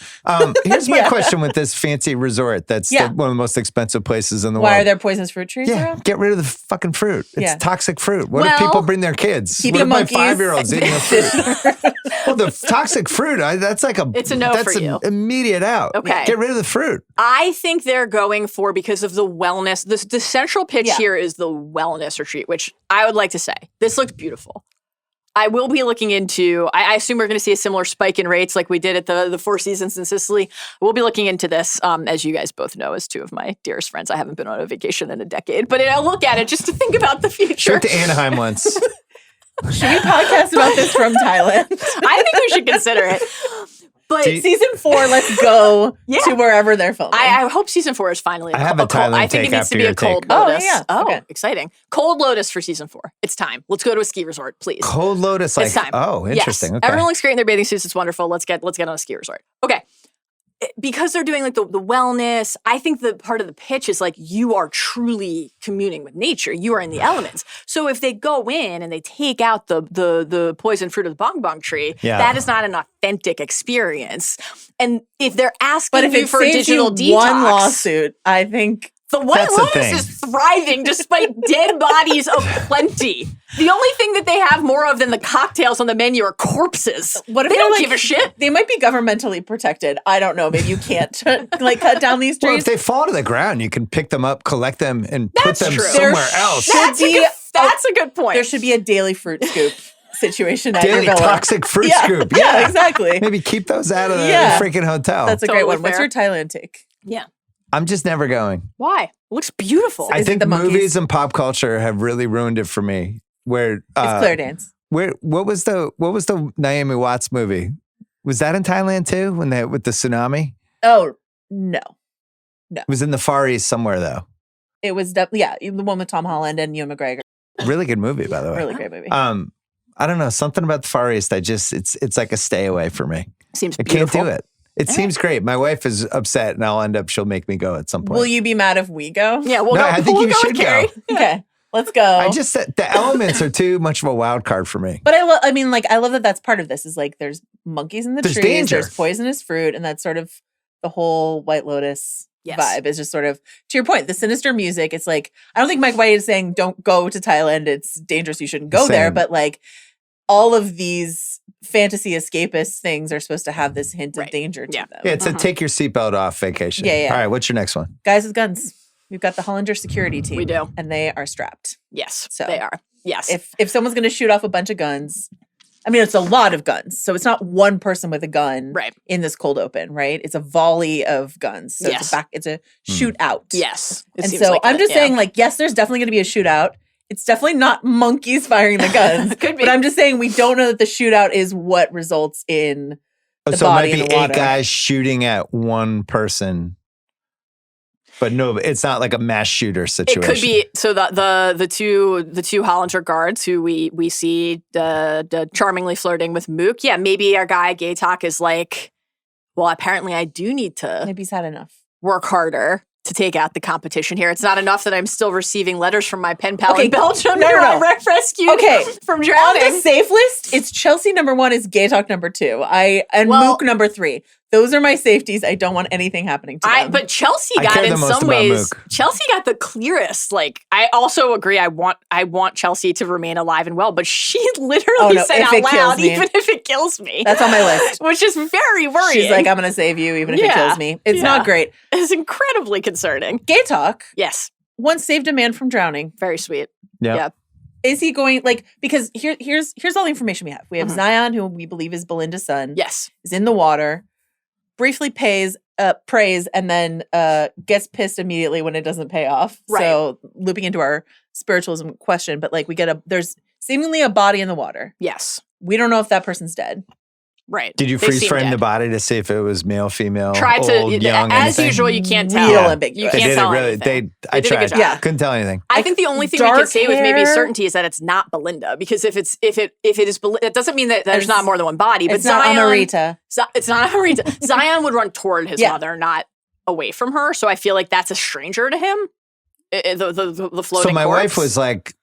Here's my question with this fancy resort that's one of the most expensive places in the world. Why are there poisonous fruit trees around? Get rid of the fucking fruit. It's toxic fruit. What if Well, people bring their kids? keep What the if my monkeys 5-year-old's eating the fruit? Well, the toxic fruit, that's like It's a no that's for you. Immediate out. Okay. Get rid of the fruit. I think they're going for, because of the wellness, the central pitch here is the wellness retreat, which I would like to say, this looked beautiful. I will be looking into, I assume we're going to see a similar spike in rates like we did at the 4 Seasons in Sicily. We'll be looking into this, as you guys both know, as 2 of my dearest friends. I haven't been on a vacation in a decade, but I'll look at it just to think about the future. Went to Anaheim once. Should we podcast about this from Thailand? I think we should consider it. But season 4, let's go to wherever they're filming. I hope season 4 is finally I have a Thailand I think take it needs to after be your a cold take. lotus. Oh, yeah. Oh, Okay. exciting. Cold lotus for season 4. It's time. Let's go to a ski resort, please. Cold Lotus, like, It's time. oh, interesting. Yes. Okay. Everyone looks great in their bathing suits. It's wonderful. Let's get on a ski resort. Okay. Because they're doing like the wellness, I think the part of the pitch is like you are truly communing with nature. You are in the elements. So if they go in and they take out the poison fruit of the bong bong tree, that is not an authentic experience. And if they're asking but if you it for a saves digital you detox, one lawsuit, I think the White That's the Lotus thing. is thriving despite dead bodies of plenty. The only thing that they have more of than the cocktails on the menu are corpses. What if they they're, don't like, give a shit? They might be governmentally protected. I don't know. Maybe you can't like cut down these Well, trees. if they fall to the ground, you can pick them up, collect them, and That's put them true. somewhere There else. That's a good point. There should be a daily fruit scoop situation at your Daily villa. toxic fruit scoop. Yeah, exactly. Maybe keep those out of the freaking hotel. That's a Totally great one. What's fair. your Thailand take? Yeah. I'm just never going. Why? It looks beautiful. I Is it think the monkeys? movies and pop culture have really ruined it for me. Where It's Claire Dance. what was the Naomi Watts movie? Was that in Thailand too? With the tsunami? Oh, no. It was in the Far East somewhere though. It was the one with Tom Holland and Ewan McGregor. Really good movie, by the way. Really great movie. I don't know, something about the Far East. It's like a stay away for me. Seems I beautiful. can't do it. It seems great. My wife is upset, and she'll make me go at some point. Will you be mad if we go? Yeah, we'll No, go. I think we'll you go should with Carrie. go. Okay, let's go. I just the elements are too much of a wild card for me. But I love that that's part of this is like there's monkeys in the There's trees, danger. there's poisonous fruit, and that's sort of the whole White Lotus Yes. vibe is just sort of, to your point, the sinister music. It's like, I don't think Mike White is saying don't go to Thailand, it's dangerous, you shouldn't go there, Same. but like all of these fantasy escapist things are supposed to have this hint of danger to them. Yeah, it's a take your seatbelt off vacation. Yeah. All right, what's your next one? Guys with guns. We've got the Hollinger security team. We do. And they are strapped. Yes, So, they are. Yes. If someone's going to shoot off a bunch of guns, I mean, it's a lot of guns. So it's not one person with a gun in this cold open, right? It's a volley of guns. So it's a shootout. Yes. It And seems so like I'm it, just yeah. saying, like, yes, there's definitely going to be a shootout. It's definitely not monkeys firing the guns. Could be. But I'm just saying we don't know that the shootout is what results in the So it body might in be the water. 8 guys shooting at one person. But no, it's not like a mass shooter situation. It could be. So the two Hollinger guards who we see the charmingly flirting with Mook. Yeah, maybe our guy Gaytok is like, well, apparently I do need to Maybe he's had enough. work harder to take out the competition here. It's not enough that I'm still receiving letters from my pen pal Okay, in Belgium no, who no. I rescued from On drowning. the safe list, it's Chelsea number 1, is Gaytok number 2. And Mook number 3. Those are my safeties. I don't want anything happening to them. But Chelsea I got care in the most some about ways. Mook. Chelsea got the clearest. Like I also agree. I want Chelsea to remain alive and well. But she literally said if out it kills loud, me. even if it kills me. That's on my list. Which is very worrying. She's like, I'm going to save you even if it kills me. It's not great. It's incredibly concerning. Gaytok Yes, once saved a man from drowning. very sweet. Yeah. Yeah. Is he going, like, because here's all the information we have. We have Zion, who we believe is Belinda's son. Yes. Is in the water, briefly prays, and then gets pissed immediately when it doesn't pay off. Right. So looping into our spiritualism question, but like there's seemingly a body in the water. Yes. We don't know if that person's dead. Right. Did you They freeze seem frame dead. the body to see if it was male, female, Try old, to, young, as anything? usual, you can't tell. Real You ambiguous. They can't did tell it really. anything. I did a good tried. job. Couldn't tell anything. I think the only thing we Dark can say with maybe hair. certainty is that it's not Belinda, because if it is, it doesn't mean that there's not more than one body. But It's not Zion, Amarita. It's not Amarita. Zion would run toward his Yeah. mother, not away from her. So I feel like that's a stranger to him. The floating. So my corpse. wife was like,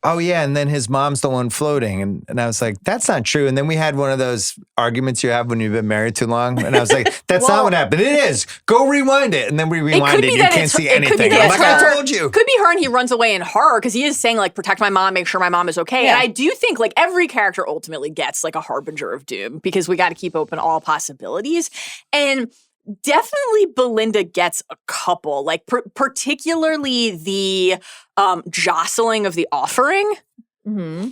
oh yeah, and then his mom's the one floating. And I was like, that's not true. And then we had one of those arguments you have when you've been married too long. And I was like, that's not what happened. It is. Go rewind it. And then we rewind it. You can't see anything. I'm like, I told you. Could be her and he runs away in horror, because he is saying like, protect my mom, make sure my mom is okay. Yeah. And I do think like every character ultimately gets like a harbinger of doom, because we got to keep open all possibilities. And definitely Belinda gets a couple, like particularly the jostling of the offering. Mm-hmm.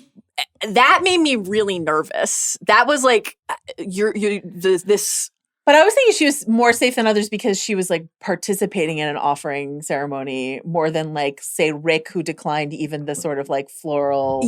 That made me really nervous. That was like, this. But I was thinking she was more safe than others because she was like participating in an offering ceremony more than like, say, Rick, who declined even the sort of like floral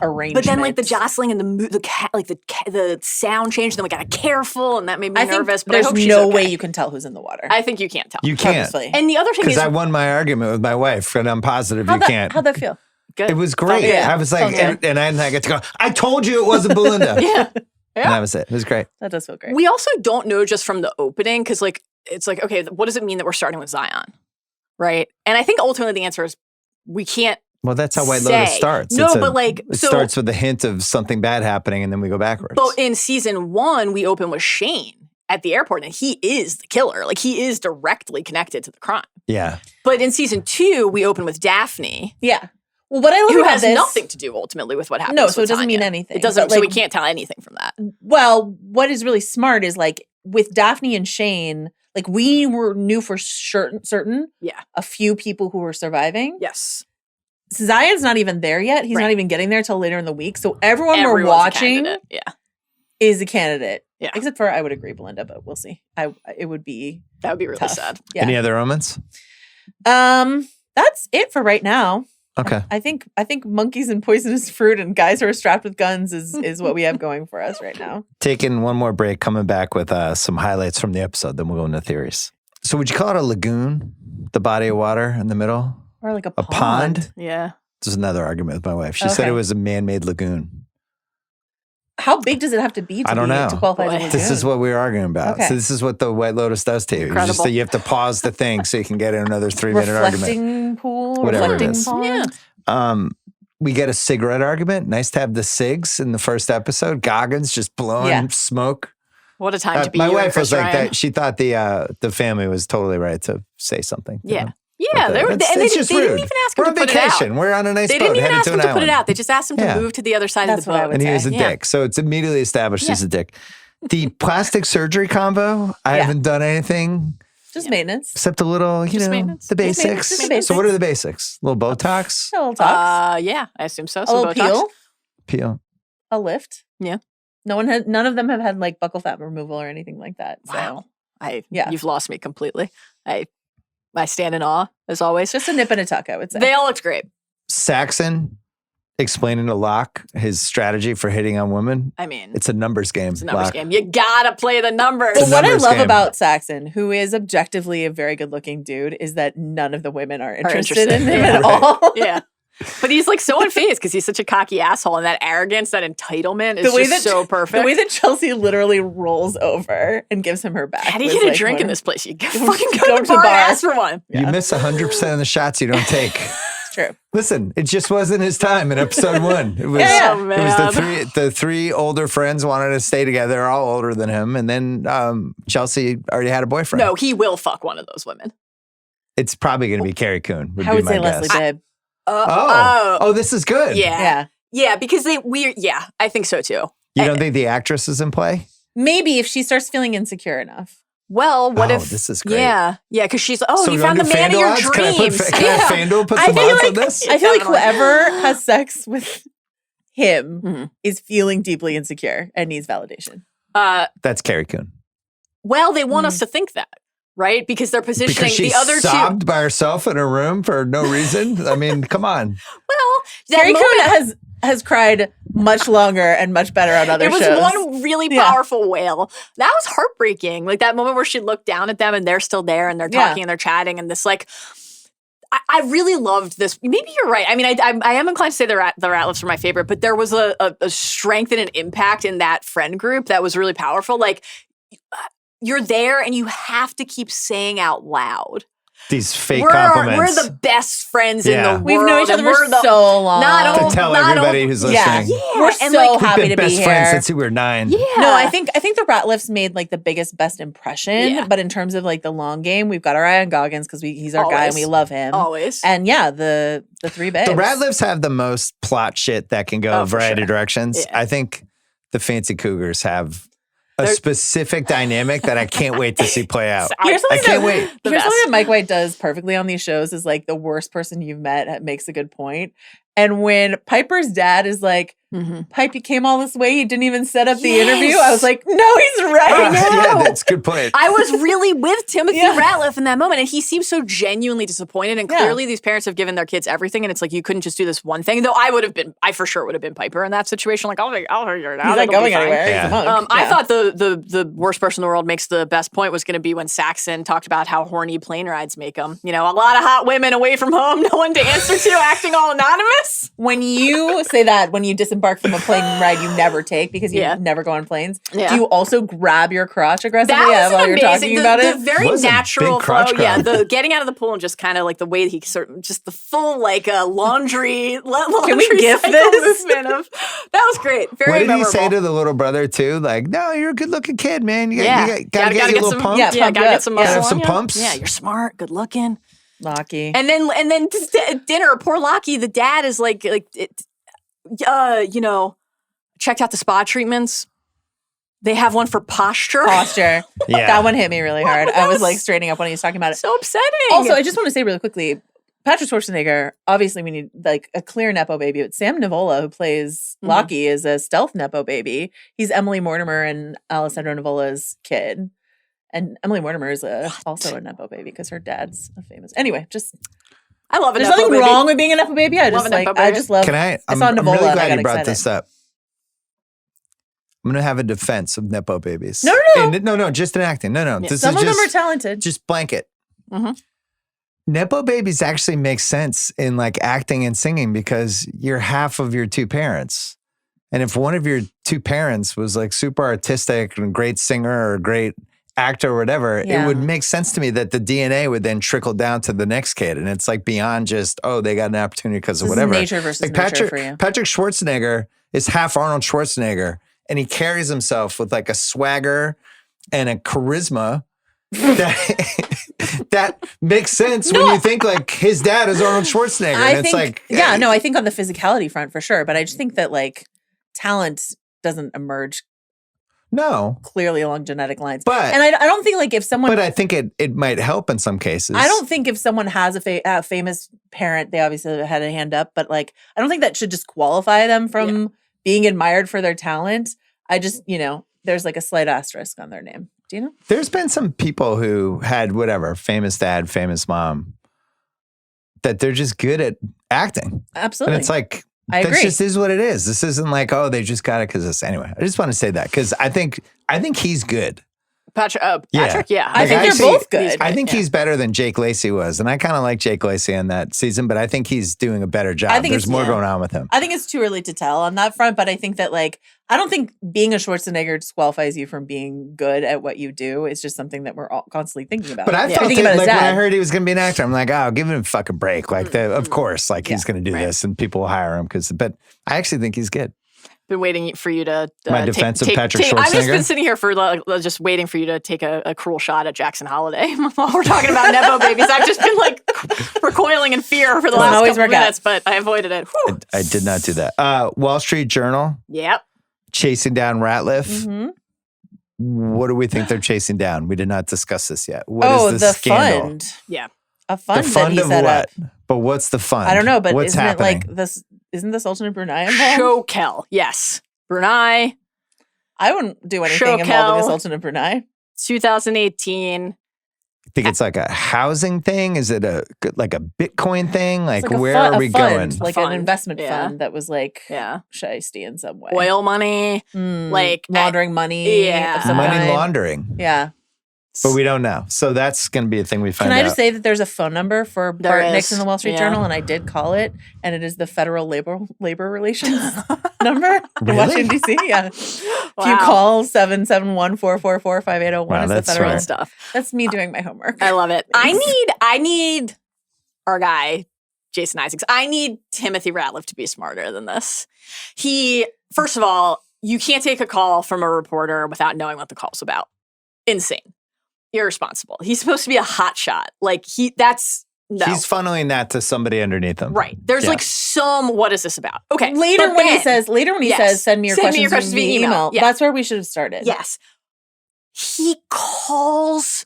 arrangement. But then like the jostling and the sound change, then we got careful, and that made me I think nervous. But there's I hope she's no okay. way you can tell who's in the water. I think you can't tell. You can't. Purposely. And the other thing Because is, I won my argument with my wife, and I'm positive you can't. How'd that feel? good. It was great. Yeah. I was like, Okay. and I get to go, I told you it wasn't Belinda. yeah. And that was it. It was great. That does feel great. We also don't know just from the opening, because like it's like, okay, what does it mean that we're starting with Zion, right? And I think ultimately the answer is we can't. Well, that's how White Lotus say. starts. No, It's but like it so. starts with a hint of something bad happening, and then we go backwards. But in season 1, we open with Shane at the airport, and he is the killer. Like he is directly connected to the crime. Yeah. But in season 2, we open with Daphne, Yeah. Well, what I love who about has this, nothing to do ultimately with what happens. No, so with it doesn't mean Tanya. anything. It doesn't. But, So we like- can't tell anything from that. Well, what is really smart is like with Daphne and Shane, like we knew for certain Yeah. a few people who were surviving. Yes. Zion's not even there yet. He's not even getting there till later in the week. So everyone's we're watching is a candidate. Yeah. Except for, I would agree, Belinda, but we'll see. That would be really tough. sad. Yeah. Any other omens? That's it for right now. Okay. I think monkeys and poisonous fruit and guys who are strapped with guns is what we have going for us right now. Taking one more break, coming back with some highlights from the episode, then we'll go into theories. So would you call it a lagoon, the body of water in the middle? Or like a pond? Yeah. This is another argument with my wife. She said it was a man-made lagoon. How big does it have to be to qualify as a lagoon? This is what we were arguing about. Okay. So this is what the White Lotus does to you. It's just that you have to pause the thing so you can get in another 3-minute argument. Reflecting pool? Whatever it is. Pond? Yeah. We get a cigarette argument. Nice to have the cigs in the first episode. Goggins just blowing smoke. What a time to be. My you wife was like Ryan. that. She thought the family was totally right to say something. Yeah. You know? Yeah, they didn't even ask him We're to on put it out. vacation. We're on a nice boat. They didn't even headed ask to him an to put it island. out. They just asked him to move to the other side of the boat. And he was a dick. So it's immediately established he's a dick. The plastic surgery combo, I haven't done anything. Just maintenance. Except a little, the basics. So what are the basics? A little Botox? A little tox. Yeah, I assume so. A little Botox. Peel. A lift. Yeah. None of them have had like buccal fat removal or anything like that. So. Wow. You've lost me completely. I stand in awe, as always. Just a nip and a tuck, I would say. They all looked great. Saxon explaining to Locke his strategy for hitting on women. I mean, it's a numbers game. It's a numbers game. You gotta play the numbers. But what I love about Saxon, who is objectively a very good-looking dude, is that none of the women are interested in him at all. Yeah. But he's like so unfazed because he's such a cocky asshole, and that arrogance, that entitlement is just so perfect. The way that Chelsea literally rolls over and gives him her back. How do you get a drink in this place? You fucking go to the bar and ask for one. You miss 100% of the shots you don't take. It's true. Listen, it just wasn't his time in episode 1. It was, it was the three older friends wanted to stay together. They're all older than him. And then Chelsea already had a boyfriend. No, he will fuck one of those women. It's probably going to be Carrie Coon. I would say Leslie Bibb. This is good. Yeah, because I think so too. You don't think the actress is in play? Maybe if she starts feeling insecure enough. Well, what if? This is great. Yeah, because she's So you found the man of your dreams. Can I FanDuel put some odds on this? I feel like whoever has sex with him is feeling deeply insecure and needs validation. That's Carrie Coon. Well, they want us to think that. Right? Because they're positioning because she the other sobbed by herself in her room for no reason. I mean, come on. Well, Carrie Coon has cried much longer and much better on other shows. It was one really powerful wail. That was heartbreaking. Like that moment where she looked down at them and they're still there and they're talking and they're chatting and this like. I really loved this. Maybe you're right. I mean, I am inclined to say the Ratliffs are my favorite, but there was a strength and an impact in that friend group that was really powerful. Like. You're there and you have to keep saying out loud. These fake compliments. We're the best friends in the world. We've known each other for so long. To tell everybody who's listening. Yeah. We're so happy to be best here. friends since we were 9. Yeah. No, I think the Ratliffs made like the best impression. Yeah. But in terms of like the long game, we've got our eye on Goggins because he's our guy and we love him. Always. And the 3 babes. The Ratliffs have the most plot shit that can go a variety of directions. Yeah. I think the Fancy Cougars have a specific dynamic that I can't wait to see play out. I can't wait. Here's something that Mike White does perfectly on these shows is like the worst person you've met makes a good point. And when Piper's dad is like, Pipe, you came all this way, you didn't even set up the interview. I was like, no, he's right. Yeah, that's a good point. I was really with Timothy Ratliff in that moment, and he seems so genuinely disappointed. And clearly, these parents have given their kids everything, and it's like you couldn't just do this one thing. Though I for sure would have been Piper in that situation. Like, I'll figure it out. He's not going anywhere. Yeah. I thought the worst person in the world makes the best point was going to be when Saxon talked about how horny plane rides make them. You know, a lot of hot women away from home, no one to answer to, acting all anonymous. When you say that, when you disembark from a plane ride you never take because you never go on planes, do you also grab your crotch aggressively while you're talking about it? The very natural flow, the getting out of the pool and just kind of like the way that he just the full like laundry Can we gif this? Movement of that was great. Very What did memorable. he say to the little brother too? Like, no, you're a good looking kid, man. You gotta get your little pump. Yeah, gotta get some muscle. Have some pumps. Yeah, you're smart, good looking. Lockie. And then dinner, poor Lockie, the dad is like checked out the spa treatments. They have one for posture. Yeah. That one hit me really hard. I was like straightening up when he was talking about it. So upsetting. Also, I just want to say really quickly, Patrick Schwarzenegger, obviously we need like a clear Nepo baby, but Sam Nivola, who plays Lockie, is a stealth Nepo baby. He's Emily Mortimer and Alessandro Nivola's kid. And Emily Mortimer is also a Nepo baby because her dad's a famous. Anyway, just I love it. There's nothing wrong with being a Nepo baby. I just love. I'm saw Nivola really and glad I got you brought excited. this up. I'm going to have a defense of Nepo babies. No. No, just in acting. No. Yeah. This Some is of just, them are talented. Just blanket. Mm-hmm. Nepo babies actually make sense in like acting and singing because you're half of your two parents. And if one of your two parents was like super artistic and a great singer or a great actor or whatever, it would make sense to me that the DNA would then trickle down to the next kid. And it's like beyond just, they got an opportunity because of whatever. Nature versus like nurture for you. Patrick Schwarzenegger is half Arnold Schwarzenegger, and he carries himself with like a swagger and a charisma that makes sense when you think like his dad is Arnold Schwarzenegger. I think, I think on the physicality front for sure, but I just think that like talent doesn't emerge clearly along genetic lines. But I don't think like if someone, but I think it might help in some cases. I don't think if someone has a famous parent, they obviously had a hand up, but like I don't think that should disqualify them from being admired for their talent. I just there's like a slight asterisk on their name. Do you know? There's been some people who had whatever, famous dad, famous mom, that they're just good at acting. Absolutely. And it's like, I agree. That just is what it is. This isn't like, they just got it because this. Anyway, I just want to say that because I think he's good. Patrick, yeah. I think they're both good. I think he's better than Jake Lacy was. And I kind of like Jake Lacy in that season, but I think he's doing a better job. There's more going on with him. I think it's too early to tell on that front, but I think that like, I don't think being a Schwarzenegger disqualifies you from being good at what you do. It's just something that we're all constantly thinking about. But I felt thinking it, about like his when dad. I heard he was going to be an actor, I'm like, give him a fucking break. Like, of course, like he's going to do this and people will hire him but I actually think he's good. Been waiting for you to my defense of Patrick Schwarzenegger. I've just been sitting here for just waiting for you to take a cruel shot at Jackson Holiday while we're talking about Nepo babies. I've just been like recoiling in fear for the last couple minutes, but I avoided it. I did not do that. Wall Street Journal. Yep. Chasing down Ratliff. Mm-hmm. What do we think they're chasing down? We did not discuss this yet. What is the scandal? Fund. Yeah. A fund, the fund that he set up. But what's the fund? I don't know, but what's isn't happening? it like this? Isn't this Ultimate Brunei involved? Shokel, yes. Brunei. I wouldn't do anything involving this Ultimate Brunei. 2018. I think it's like a housing thing. Is it like a Bitcoin thing? Like a where are we going? Like an investment fund that was like shiesty in some way. Oil money, like laundering money. Yeah. Money laundering. Yeah. But we don't know. So that's going to be a thing we find out. Can I just say that there's a phone number for Bart Nix in the Wall Street Yeah. Journal, and I did call it, and it is the Federal Labor Relations number in Washington, D.C. Yeah. If you call 771-444-5801, Wow, is the that's federal smart. stuff. That's me doing my homework. I love it. I need our guy, Jason Isaacs. I need Timothy Ratliff to be smarter than this. First of all, you can't take a call from a reporter without knowing what the call's about. Insane. Irresponsible. He's supposed to be a hot shot. Like no. He's funneling that to somebody underneath him. Right. There's like what is this about? Okay. Later when he says, send me your questions via email. Yeah. That's where we should have started. Yes. He calls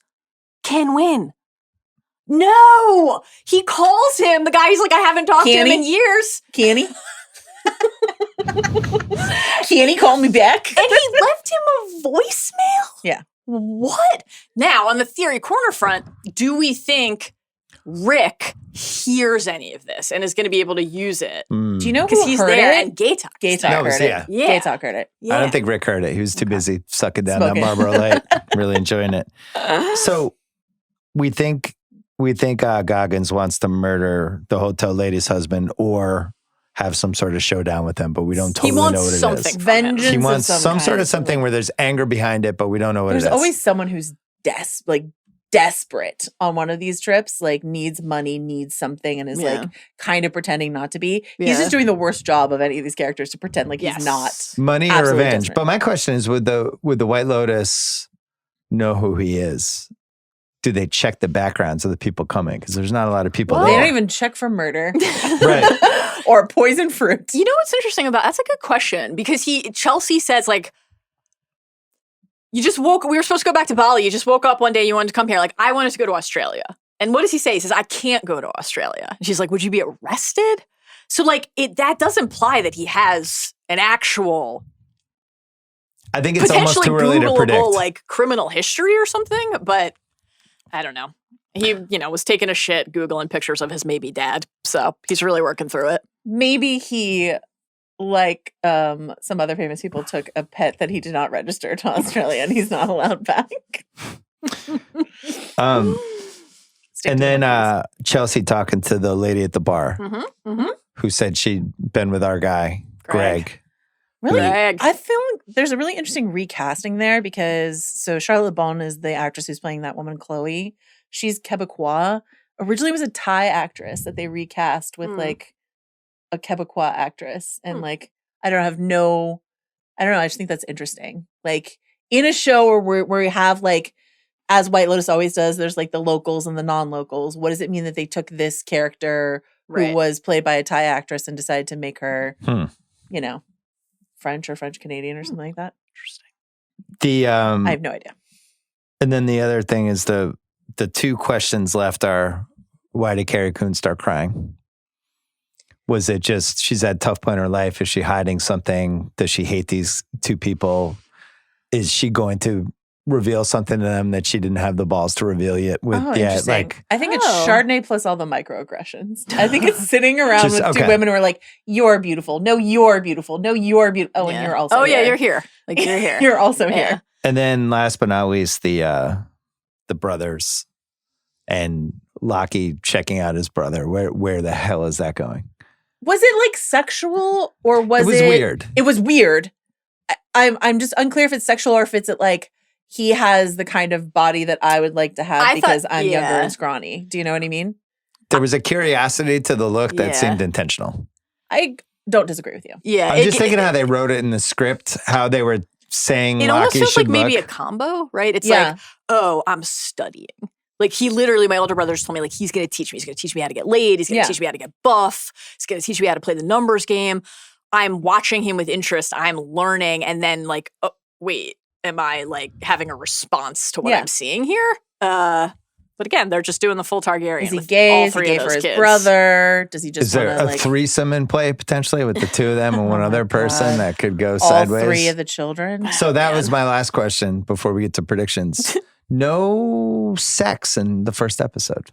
Ken Wynn. No, he calls him. The guy who's like, I haven't talked to him in years. Can he? Can he call me back? And he left him a voicemail? Yeah. What? Now, on the theory corner front, do we think Rick hears any of this and is going to be able to use it? Do you know Because who he's heard there it? and Gaytalk. Gaytalk heard it. Yeah. Gaytalk heard it. Yeah. I don't think Rick heard it. He was too busy sucking down Smoking. that Marlboro Light, really enjoying it. So we think Goggins wants to murder the hotel lady's husband or have some sort of showdown with him, but we don't totally know what it is. Something Vengeance. He wants of some sort kind. of something where there's anger behind it, but we don't know what it is. There's always someone who's desperate on one of these trips, like needs money, needs something, and is like kind of pretending not to be. He's just doing the worst job of any of these characters to pretend like he's not. Money or absolutely revenge. desperate. But my question is, would the White Lotus know who he is? Do they check the backgrounds of the people coming? Because there's not a lot of people They there. don't even check for murder. Right. Or poison fruit. You know what's interesting about that's a good question because Chelsea says like we were supposed to go back to Bali. You just woke up one day, you wanted to come here. Like, I wanted to go to Australia. And what does he say? He says, I can't go to Australia. And she's like, would you be arrested? So like that does imply that he has an actual I think it's almost too early to predict. Like criminal history or something, but I don't know. He, was taking a shit Googling pictures of his maybe dad. So he's really working through it. Maybe he, like some other famous people, took a pet that he did not register to Australia and he's not allowed back. And then Chelsea talking to the lady at the bar who said she'd been with our guy, Greg. Really? Greg. I feel like there's a really interesting recasting there because Charlotte Bon is the actress who's playing that woman, Chloe. She's Quebecois. Originally was a Thai actress that they recast with like a Quebecois actress. And like, I don't know. I just think that's interesting. Like in a show where we have like, as White Lotus always does, there's like the locals and the non-locals. What does it mean that they took this character who was played by a Thai actress and decided to make her, French or French Canadian or something like that? Interesting. I have no idea. And then the other thing is the two questions left are, why did Carrie Coon start crying? Was it just she's had a tough point in her life? Is she hiding something? Does she hate these two people? Is she going to reveal something to them that she didn't have the balls to reveal yet? Interesting. I think it's Chardonnay plus all the microaggressions. I think it's sitting around with two women who are like, you're beautiful. No, you're beautiful. No, you're beautiful. Oh, and you're also here. You're here. Like, you're here. You're also here. And then last but not least, the brothers and Lockie checking out his brother. Where the hell is that going? Was it like sexual or was it weird? It was weird. I'm just unclear if it's sexual or if it's like he has the kind of body that I would like to have because I'm younger and scrawny. Do you know what I mean? There was a curiosity to the look that seemed intentional. I don't disagree with you. Yeah. I'm just thinking how they wrote it in the script, how they were saying it Lockie almost feels like should maybe look. a combo, right? It's like, oh, I'm studying. Like he literally, my older brother just told me, like, he's going to teach me. He's going to teach me how to get laid. He's going to teach me how to get buff. He's going to teach me how to play the numbers game. I'm watching him with interest. I'm learning. And then like, oh, wait, am I like having a response to what I'm seeing here? But again, they're just doing the full Targaryen. Is he gay? Is he gay for his brother? Does he just Is there a threesome in play potentially with the two of them and one other person that could go sideways? All three of the children. So that was my last question before we get to predictions. No sex in the first episode.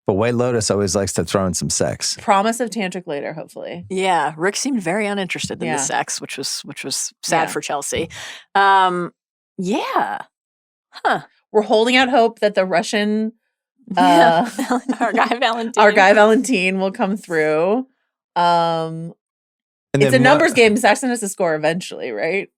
But White Lotus always likes to throw in some sex. Promise of tantric later, hopefully. Yeah, Rick seemed very uninterested in the sex, which was sad for Chelsea. Huh. We're holding out hope that the Russian our guy Valentin will come through. It's a numbers game. Saxon has to score eventually, right?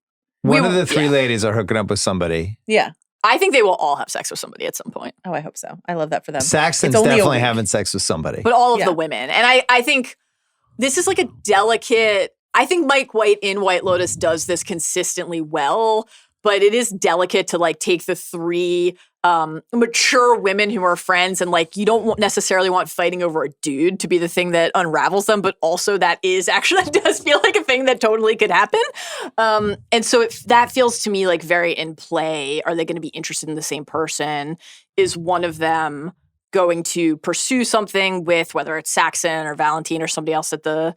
One of the three ladies are hooking up with somebody. Yeah. I think they will all have sex with somebody at some point. Oh, I hope so. I love that for them. Saxon's definitely having sex with somebody. But all of the women. And I think this is like a delicate, I think Mike White in White Lotus does this consistently well, but it is delicate to like take the three mature women who are friends and like you don't necessarily want fighting over a dude to be the thing that unravels them, but also that is actually, that does feel like a thing that totally could happen. And so that feels to me like very in play. Are they going to be interested in the same person? Is one of them going to pursue something with whether it's Saxon or Valentin or somebody else at the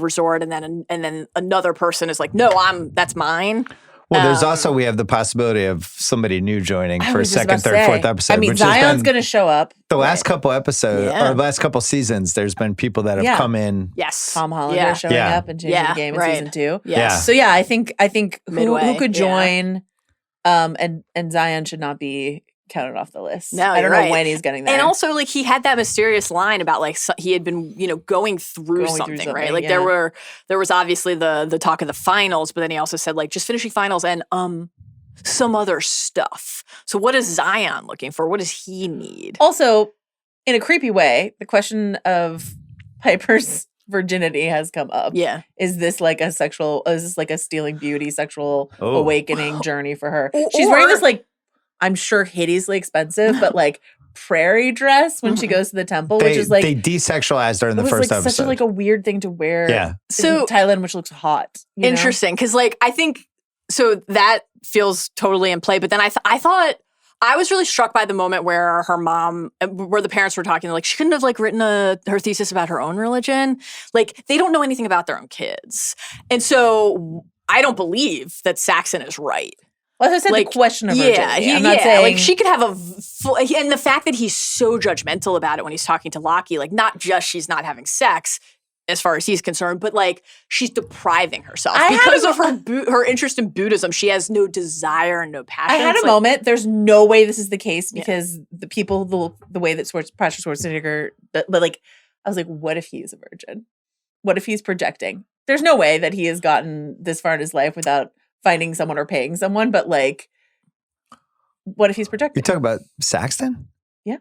resort, and then another person is like, no, that's mine. Well, there's also, we have the possibility of somebody new joining for a second, third, fourth episode. I mean, Zion's going to show up. The last couple episodes, or last couple seasons, there's been people that have come in. Yes. Tom Hollander showing up and changing the game in season 2. Yes. So yeah, I think who could join, and Zion should not be counted off the list. No, I don't know when he's getting there. And also, like, he had that mysterious line about like he had been, going through something, right? Like there was obviously the talk of the finals, but then he also said like just finishing finals and some other stuff. So what is Zion looking for? What does he need? Also, in a creepy way, the question of Piper's virginity has come up. Yeah. Is this like a stealing beauty, sexual awakening journey for her? She's wearing this like, I'm sure hideously expensive, but like prairie dress when she goes to the temple, which is like they desexualized her in the first episode. Such a weird thing to wear. Yeah. So Thailand, which looks hot. Interesting, because like I think so that feels totally in play. But then I thought I was really struck by the moment where her mom, where the parents were talking, like she couldn't have like written her thesis about her own religion. Like they don't know anything about their own kids. And so I don't believe that Saxon is right. Well, as I said, like, the question of virginity. I'm not yeah, saying like she could have and the fact that he's so judgmental about it when he's talking to Lockie, like not just she's not having sex, as far as he's concerned, but like she's depriving herself because of her interest in Buddhism. She has no desire and no passion. I had a moment. There's no way this is the case because the people, the way that Patrick Schwarzenegger, like, I was like, what if he is a virgin? What if he's projecting? There's no way that he has gotten this far in his life without finding someone or paying someone. But like, what if he's projecting? You talk about Saxton? Yeah.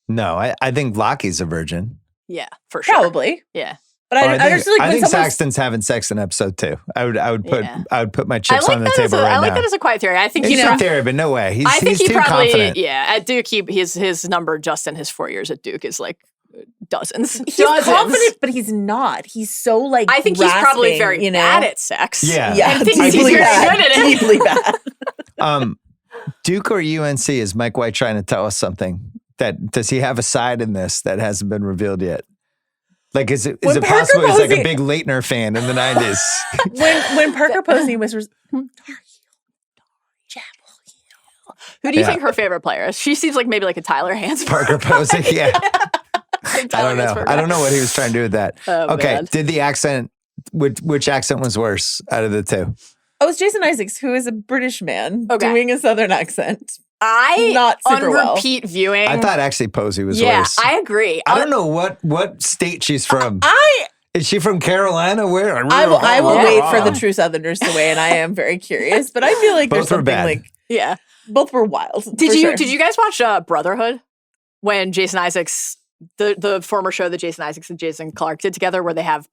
No, I think Lockie's a virgin. Yeah, for sure. Probably. Yeah. But I think Saxton's having sex in episode 2. I would put my chips on the table right now. I like that as a quiet theory. I think it's a theory, but no way. He's too confident. Yeah, at Duke, his number just in his 4 years at Duke is like dozens. He's confident, but he's not. He's so like. I think he's probably very bad at sex. Yeah, I think he's very good at it. Deeply bad. Duke or UNC? Is Mike White trying to tell us something? Does he have a side in this that hasn't been revealed yet? Like, is it possible he's like a big Leitner fan in the 90s? when Parker Posey whispers, who do you think her favorite player is? She seems like maybe like a Tyler Hansberg. Parker Posey, yeah. I don't know. I don't know what he was trying to do with that. Okay, man. Did the accent, which accent was worse out of the two? Oh, it's Jason Isaacs, who is a British man doing a Southern accent. Not on repeat viewing. I thought actually Posey was worse. I agree. I don't know what state she's from. Is she from Carolina? Where? I will wait for the true Southerners to weigh, and I am very curious. But I feel like both there's something like both were wild. Did you guys watch Brotherhood when Jason Isaacs, the former show that Jason Isaacs and Jason Clarke did together, where they have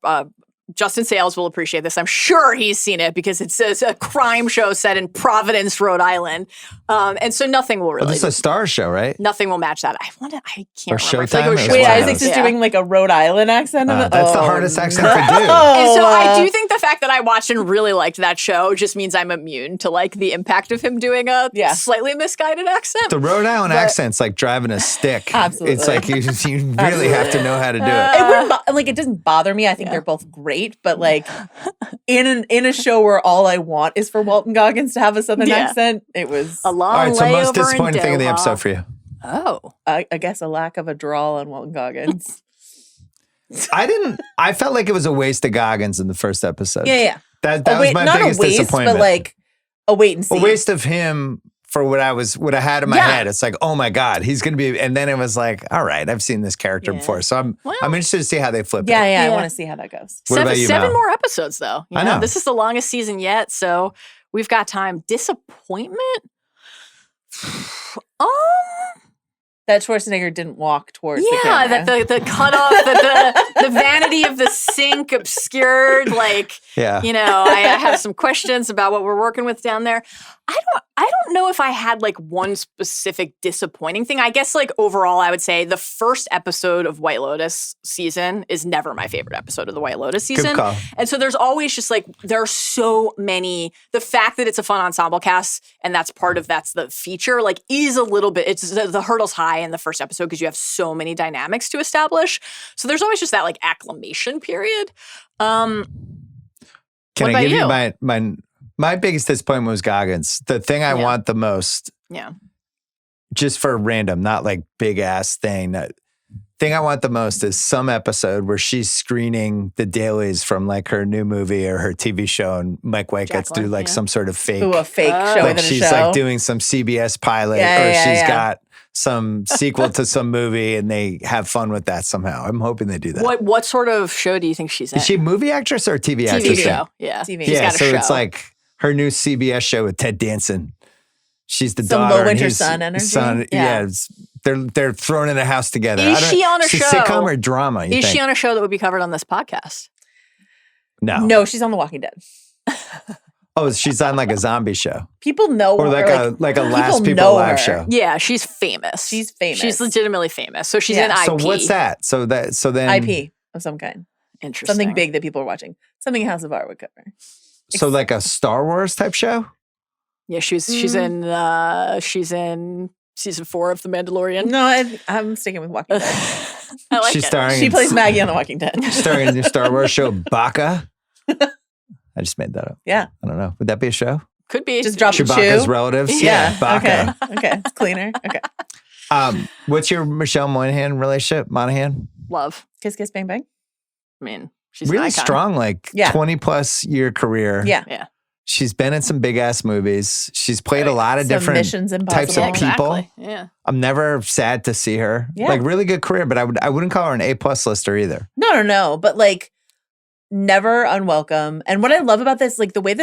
Justin Sayles will appreciate this. I'm sure he's seen it because it's a crime show set in Providence, Rhode Island. And so nothing will really. This is a star show, right? Nothing will match that. I can't remember. Showtime? Wait, Isaacs is doing like a Rhode Island accent? That's the hardest accent to do. And so I do think the fact that I watched and really liked that show just means I'm immune to like the impact of him doing a slightly misguided accent. The Rhode Island accent's like driving a stick. Absolutely. It's like you really have to know how to do it. It wouldn't it doesn't bother me. I think they're both great. But like in a show where all I want is for Walton Goggins to have a Southern accent, it was a long all right, so most disappointing thing in of the episode for you? Oh, I guess a lack of a drawl on Walton Goggins. I felt like it was a waste of Goggins in the first episode. Yeah. That was my biggest disappointment. But like a wait and see. A waste of him for what I had in my head. It's like, oh my God, he's going to be, and then it was like, all right, I've seen this character before. So I'm interested to see how they flip it. Yeah, I want to see how that goes. What about you, seven Mel? more episodes though. I know. This is the longest season yet, so we've got time. Disappointment? That Schwarzenegger didn't walk towards the camera. That the cutoff, that the vanity of the sink obscured. Like, I have some questions about what we're working with down there. I don't know if I had like one specific disappointing thing. I guess like overall, I would say the first episode of White Lotus season is never my favorite episode of the White Lotus season. Good call. And so there's always just like, there are so many, the fact that it's a fun ensemble cast and that's the feature, like is a little bit, it's the hurdle's high in the first episode because you have so many dynamics to establish. So there's always just that like acclimation period. Can I give you my biggest disappointment was Goggins. The thing I want the most, just for random, not like big ass thing. Thing I want the most is some episode where she's screening the dailies from like her new movie or her TV show, and Mike White gets to do like some sort of fake, a fake show. Like she's like doing some CBS pilot, or she's got some sequel to some movie, and they have fun with that somehow. I'm hoping they do that. What sort of show do you think she's in? Is she a movie actress or a TV actress? TV show, yeah. TV. She's got a so show. It's like her new CBS show with Ted Danson. She's the Some daughter. Low Winter Sun energy. They're thrown in a house together. Is she on a show? Sitcom or drama? Is she on a show that would be covered on this podcast? No, she's on The Walking Dead. Oh, she's on like a zombie show. People know or her. Like a Last People Alive show. Yeah, she's famous. She's famous. She's legitimately famous. So she's in IP. So what's that? So then IP of some kind. Interesting. Something big that people are watching. Something House of Art would cover. So like a Star Wars type show? Yeah, she's in season 4 of The Mandalorian. No, I'm sticking with Walking Dead. I like She's it. starring. She plays Maggie on The Walking Dead. Starring in the Star Wars show Baka. I just made that up. Yeah. I don't know. Would that be a show? Could be. Just drop the Chewbacca's chew. relatives. Yeah. Baka. Okay. It's cleaner. Okay. What's your Michelle Monaghan relationship? Monaghan? Love. Kiss, kiss, bang, bang. I mean, she's Really an icon. strong, like 20 plus year career. Yeah. She's been in some big ass movies. She's played a lot of Some different Missions types of Impossible. people. Exactly. Yeah. I'm never sad to see her. Yeah. Like really good career, but I wouldn't call her an A+ lister either. No. But like, never unwelcome. And what I love about this, like the way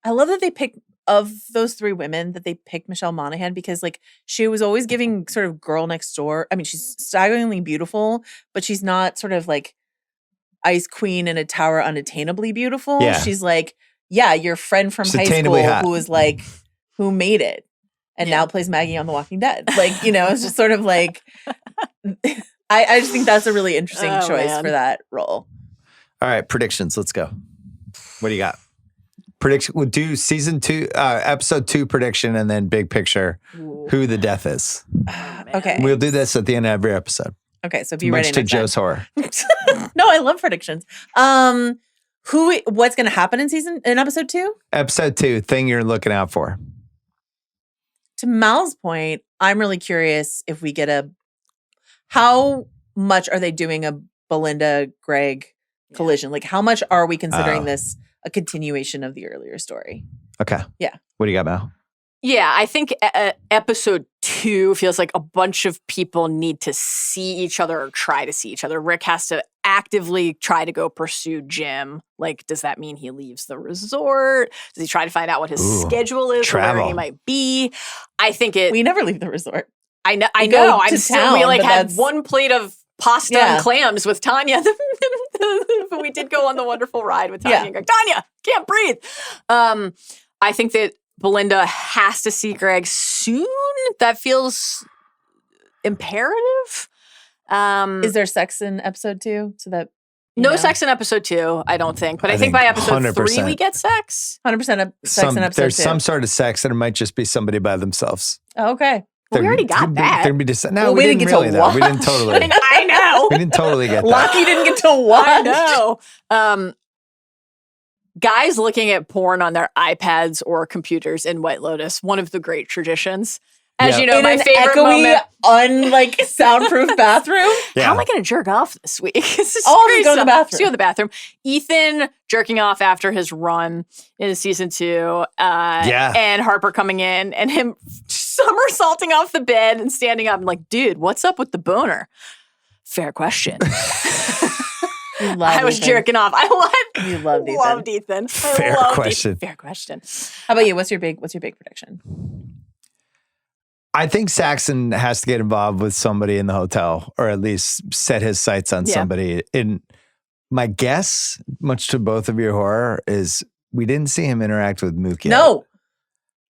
I love that they pick of those 3 women that they picked Michelle Monaghan because like she was always giving sort of girl next door. I mean, she's staggeringly beautiful, but she's not sort of like Ice Queen in a tower unattainably beautiful. Yeah. She's like, yeah, your friend from She's high attainably school hot. who was like, who made it and now plays Maggie on The Walking Dead. Like, you know, it's just sort of like, I just think that's a really interesting choice for that role. All right, predictions. Let's go. What do you got? Prediction. We'll do season 2, episode 2 prediction, and then big picture. Who the death is. Okay. We'll do this at the end of every episode. Okay. So be Much ready to next time. Joe's horror. No, I love predictions. What's going to happen in episode 2? Episode 2, thing you're looking out for. To Mal's point, I'm really curious if we get how much are they doing a Belinda Greg collision? Like how much are we considering this a continuation of the earlier story? Okay. Yeah. What do you got, Mal? Yeah, I think episode 2 feels like a bunch of people need to see each other or try to see each other. Rick has to actively try to go pursue Jim. Like, does that mean he leaves the resort? Does he try to find out what his schedule is or where he might be? I think we never leave the resort. I know. We I go know. to I'm still. We town, like but had that's- one plate of pasta and clams with Tanya, but we did go on the wonderful ride with Tanya. And go, Tanya, can't breathe. I think that Belinda has to see Greg soon. That feels imperative. Is there sex in episode 2? So that no sex in episode 2, I don't think. But I think by episode 100%. 3 we get sex. 100% of sex in episode 2. There's some sort of sex, and it might just be somebody by themselves. Oh, okay. Well, we already got that. No, we didn't get really. to Though. watch. We didn't totally. I know. We didn't totally get that. Lockie didn't get to watch. I know. Guys looking at porn on their iPads or computers in White Lotus, one of the great traditions. As you know, in my an favorite echoey, moment. soundproof bathroom. Yeah. How am I going to jerk off this week? This is I'll crazy just go to the stuff. bathroom. Just go to the bathroom. Ethan jerking off after his run in season 2. And Harper coming in and him somersaulting off the bed and standing up. I'm like, dude, what's up with the boner? Fair question. I was jerking off. You loved Ethan. Loved Ethan. Fair question. Fair question. How about you? What's your big prediction? I think Saxon has to get involved with somebody in the hotel, or at least set his sights on somebody. And my guess, much to both of your horror, is we didn't see him interact with Mook yet. No.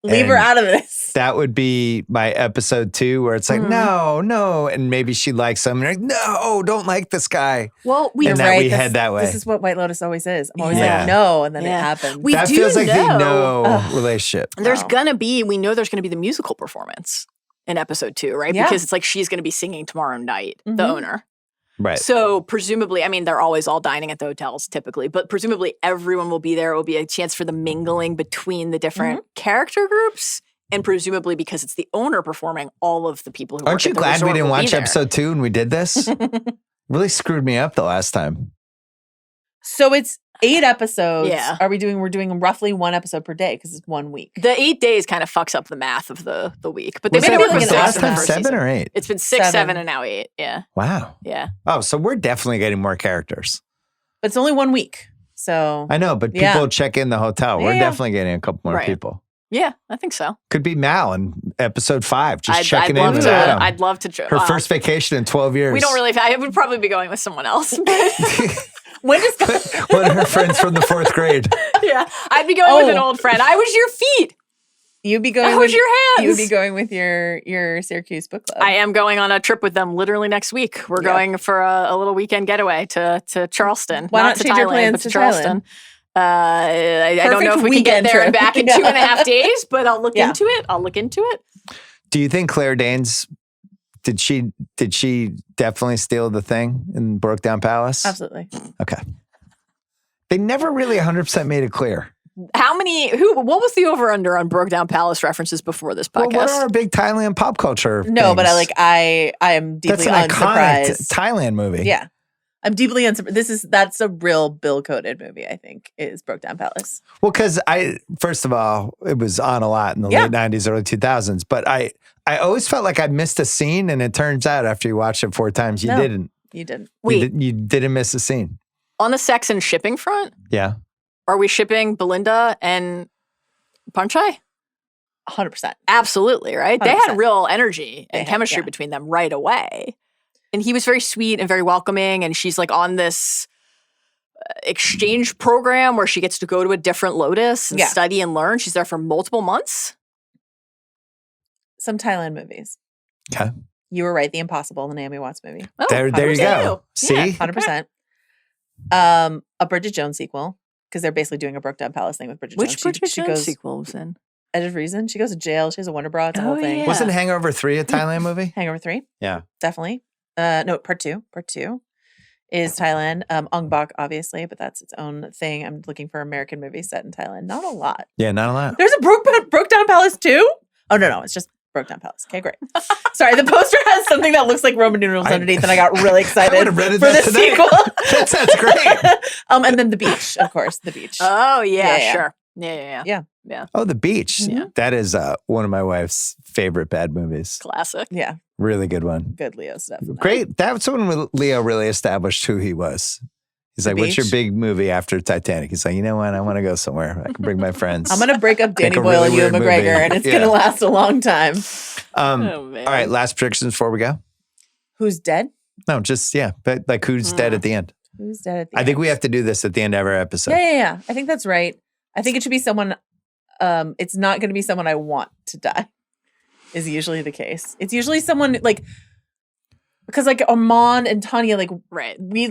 Leave her And out of this. That would be my episode 2, where it's like, no. And maybe she likes him. And you're like, no, don't like this guy. Well, we head that way. This is what White Lotus always is. I'm always Yeah. like, no, and then it happens. That feels like the no relationship. There's we know there's gonna be the musical performance in episode 2, right? Yeah. Because it's like she's gonna be singing tomorrow night, the owner. Right. So presumably, I mean, they're always all dining at the hotels typically, but presumably everyone will be there. It will be a chance for the mingling between the different character groups. And presumably because it's the owner performing, all of the people who Aren't work you at the glad we resort didn't will be watch there. episode 2 when we did this? Really screwed me up the last time. So it's 8 episodes. Yeah. We're doing roughly 1 episode per day because it's 1 week. The 8 days kind of fucks up the math of the week, but Was they've it been doing like it an last hour? time 7 or 8? It's been 6, 7, 7, and now 8. Yeah. Wow. Yeah. Oh, so we're definitely getting more characters. But it's only 1 week. So I know, but people check in the hotel. We're Yeah. definitely getting a couple more Right. people. Yeah, I think so. Could be Mal in episode 5, just checking I'd in with love to, Adam. I'd love to. Her first vacation in 12 years. We don't really. I would probably be going with someone else. when does One of her friends from the 4th grade. Yeah, I'd be going with an old friend. I was your feet. You'd be going I was your hands. You would be going with your Syracuse book club. I am going on a trip with them literally next week. We're going for a little weekend getaway to Charleston. Why not to change your Thailand, plans but to Charleston. I don't know if we can get there and back in 2.5 days, but I'll look into it. Do you think Claire Danes, did she definitely steal the thing in Brokedown Palace? Absolutely. Okay. They never really 100% made it clear. What was the over-under on Brokedown Palace references before this podcast? Well, what are our big Thailand pop culture No, things? but I am deeply That's an unsurprised. iconic Thailand movie. Yeah. I'm deeply unsurprised. That's a real Bill-coded movie, I think, is Brokedown Palace. Well, because first of all, it was on a lot in the late 90s, early 2000s, but I always felt like I missed a scene, and it turns out after you watch it 4 times, you didn't. You didn't. You didn't miss a scene. On the sex and shipping front? Yeah. Are we shipping Belinda and Panchai? 100%. Absolutely, right? 100%. They had real energy and chemistry between them right away. And he was very sweet and very welcoming. And she's like on this exchange program where she gets to go to a different Lotus and study and learn. She's there for multiple months. Some Thailand movies. Okay. You were right. The Impossible, the Naomi Watts movie. Oh, there you go. See? Yeah, 100%. A Bridget Jones sequel, because they're basically doing a Brokedown Palace thing with Bridget Jones. Which Bridget Jones sequel was in? Edge of Reason. She goes to jail. She has a Wonder Bra. It's a whole thing. Yeah. Wasn't Hangover 3 a Thailand movie? Hangover 3. Yeah. Definitely. No, part two. Part 2 is Thailand. Ong Bak, obviously, but that's its own thing. I'm looking for American movies set in Thailand. Not a lot. Yeah, not a lot. There's a Brokedown Palace too? Oh, no. It's just Brokedown Palace. Okay, great. Sorry, the poster has something that looks like Roman numerals underneath, and I got really excited I read for the sequel. That sounds great. And then The Beach, of course. The Beach. Oh, yeah. Sure. Yeah. Oh, The Beach. Yeah. That is one of my wife's favorite bad movies. Classic. Yeah. Really good one. Good Leo stuff. Great. That's when Leo really established who he was. He's like, what's your big movie after Titanic? He's like, you know what? I want to go somewhere. I can bring my friends. I'm going to break up Danny Make a Boyle really and Ewan weird McGregor, movie. and it's going to last a long time. All right. Last predictions before we go. Who's dead? No, just, but like who's dead at the end? Who's dead at the I end? think we have to do this at the end of every episode. Yeah. I think that's right. I think it should be someone, it's not going to be someone I want to die, is usually the case. It's usually someone like, because like Armand and Tanya, like, we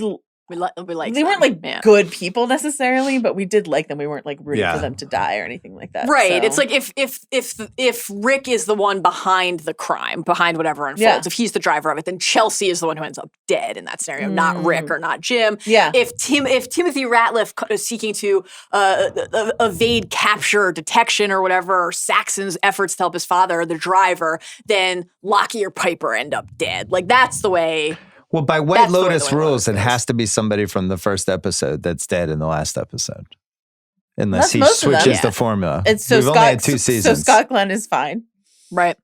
like they weren't like good people necessarily, but we did like them. We weren't like rooting for them to die or anything like that. Right. So. It's like if Rick is the one behind the crime, behind whatever unfolds, if he's the driver of it, then Chelsea is the one who ends up dead in that scenario, not Rick or not Jim. Yeah. If Timothy Ratliff is seeking to evade capture or detection or whatever, or Saxon's efforts to help his father, the driver, then Lockie or Piper end up dead. Like that's the way. Well, by White Lotus rules, it has to be somebody from the first episode that's dead in the last episode. Unless he switches the formula. It's so We've Scott, only had 2 seasons. So Scott Glenn is fine. Right.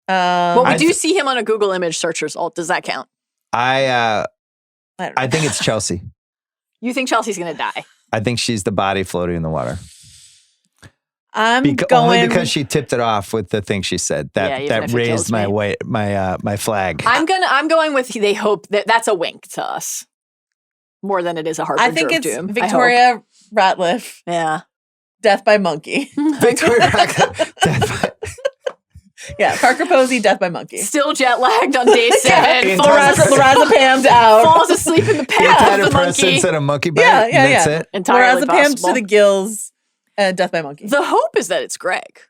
Well, we do see him on a Google image search result. Does that count? I think it's Chelsea. You think Chelsea's going to die? I think she's the body floating in the water. Only because she tipped it off with the thing she said that raised my flag. I'm going with they hope that's a wink to us more than it is a harbinger I think of it's doom. Victoria Ratliff. Yeah, death by monkey. Victoria Ratliff. Death by. Yeah, Parker Posey, death by monkey. Still jet lagged on day 7. Lorazepam's out. Falls asleep in the path of the monkey. Instead of monkey bite. Yeah. That's it. Entirely Lorazepam possible. to the gills. Death by monkey. The hope is that it's Greg.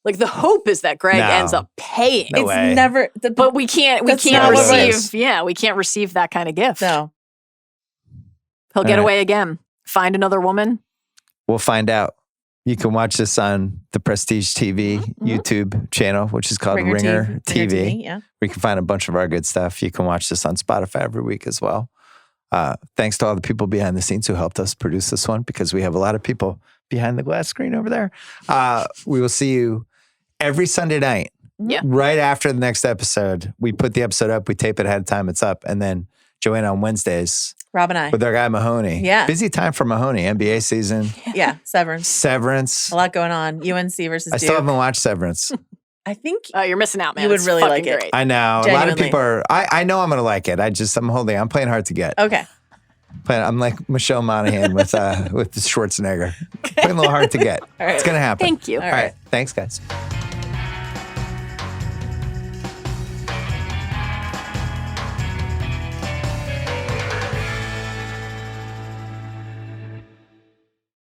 Like the hope is that Greg ends up paying. No way. Never. But we can't receive. Yeah, we can't receive that kind of gift. No. He'll get away again. Find another woman. We'll find out. You can watch this on the Prestige TV YouTube channel, which is called Ringer TV. Yeah. We can find a bunch of our good stuff. You can watch this on Spotify every week as well. Thanks to all the people behind the scenes who helped us produce this one, because we have a lot of people behind the glass screen over there. We will see you every Sunday night. Yeah. Right after the next episode. We put the episode up, we tape it ahead of time, it's up. And then Joanna on Wednesdays. Rob and I. With our guy Mahoney. Yeah. Busy time for Mahoney. NBA season. Yeah. Severance. A lot going on. UNC versus Duke. I still haven't watched Severance. I think you're missing out, man. You would really like it. Great. I know. Genuinely. A lot of people are. I know I'm going to like it. I'm playing hard to get. Okay. I'm like Michelle Monaghan with Schwarzenegger. Playing a little hard to get. All right. It's going to happen. Thank you. All right. Thanks, guys.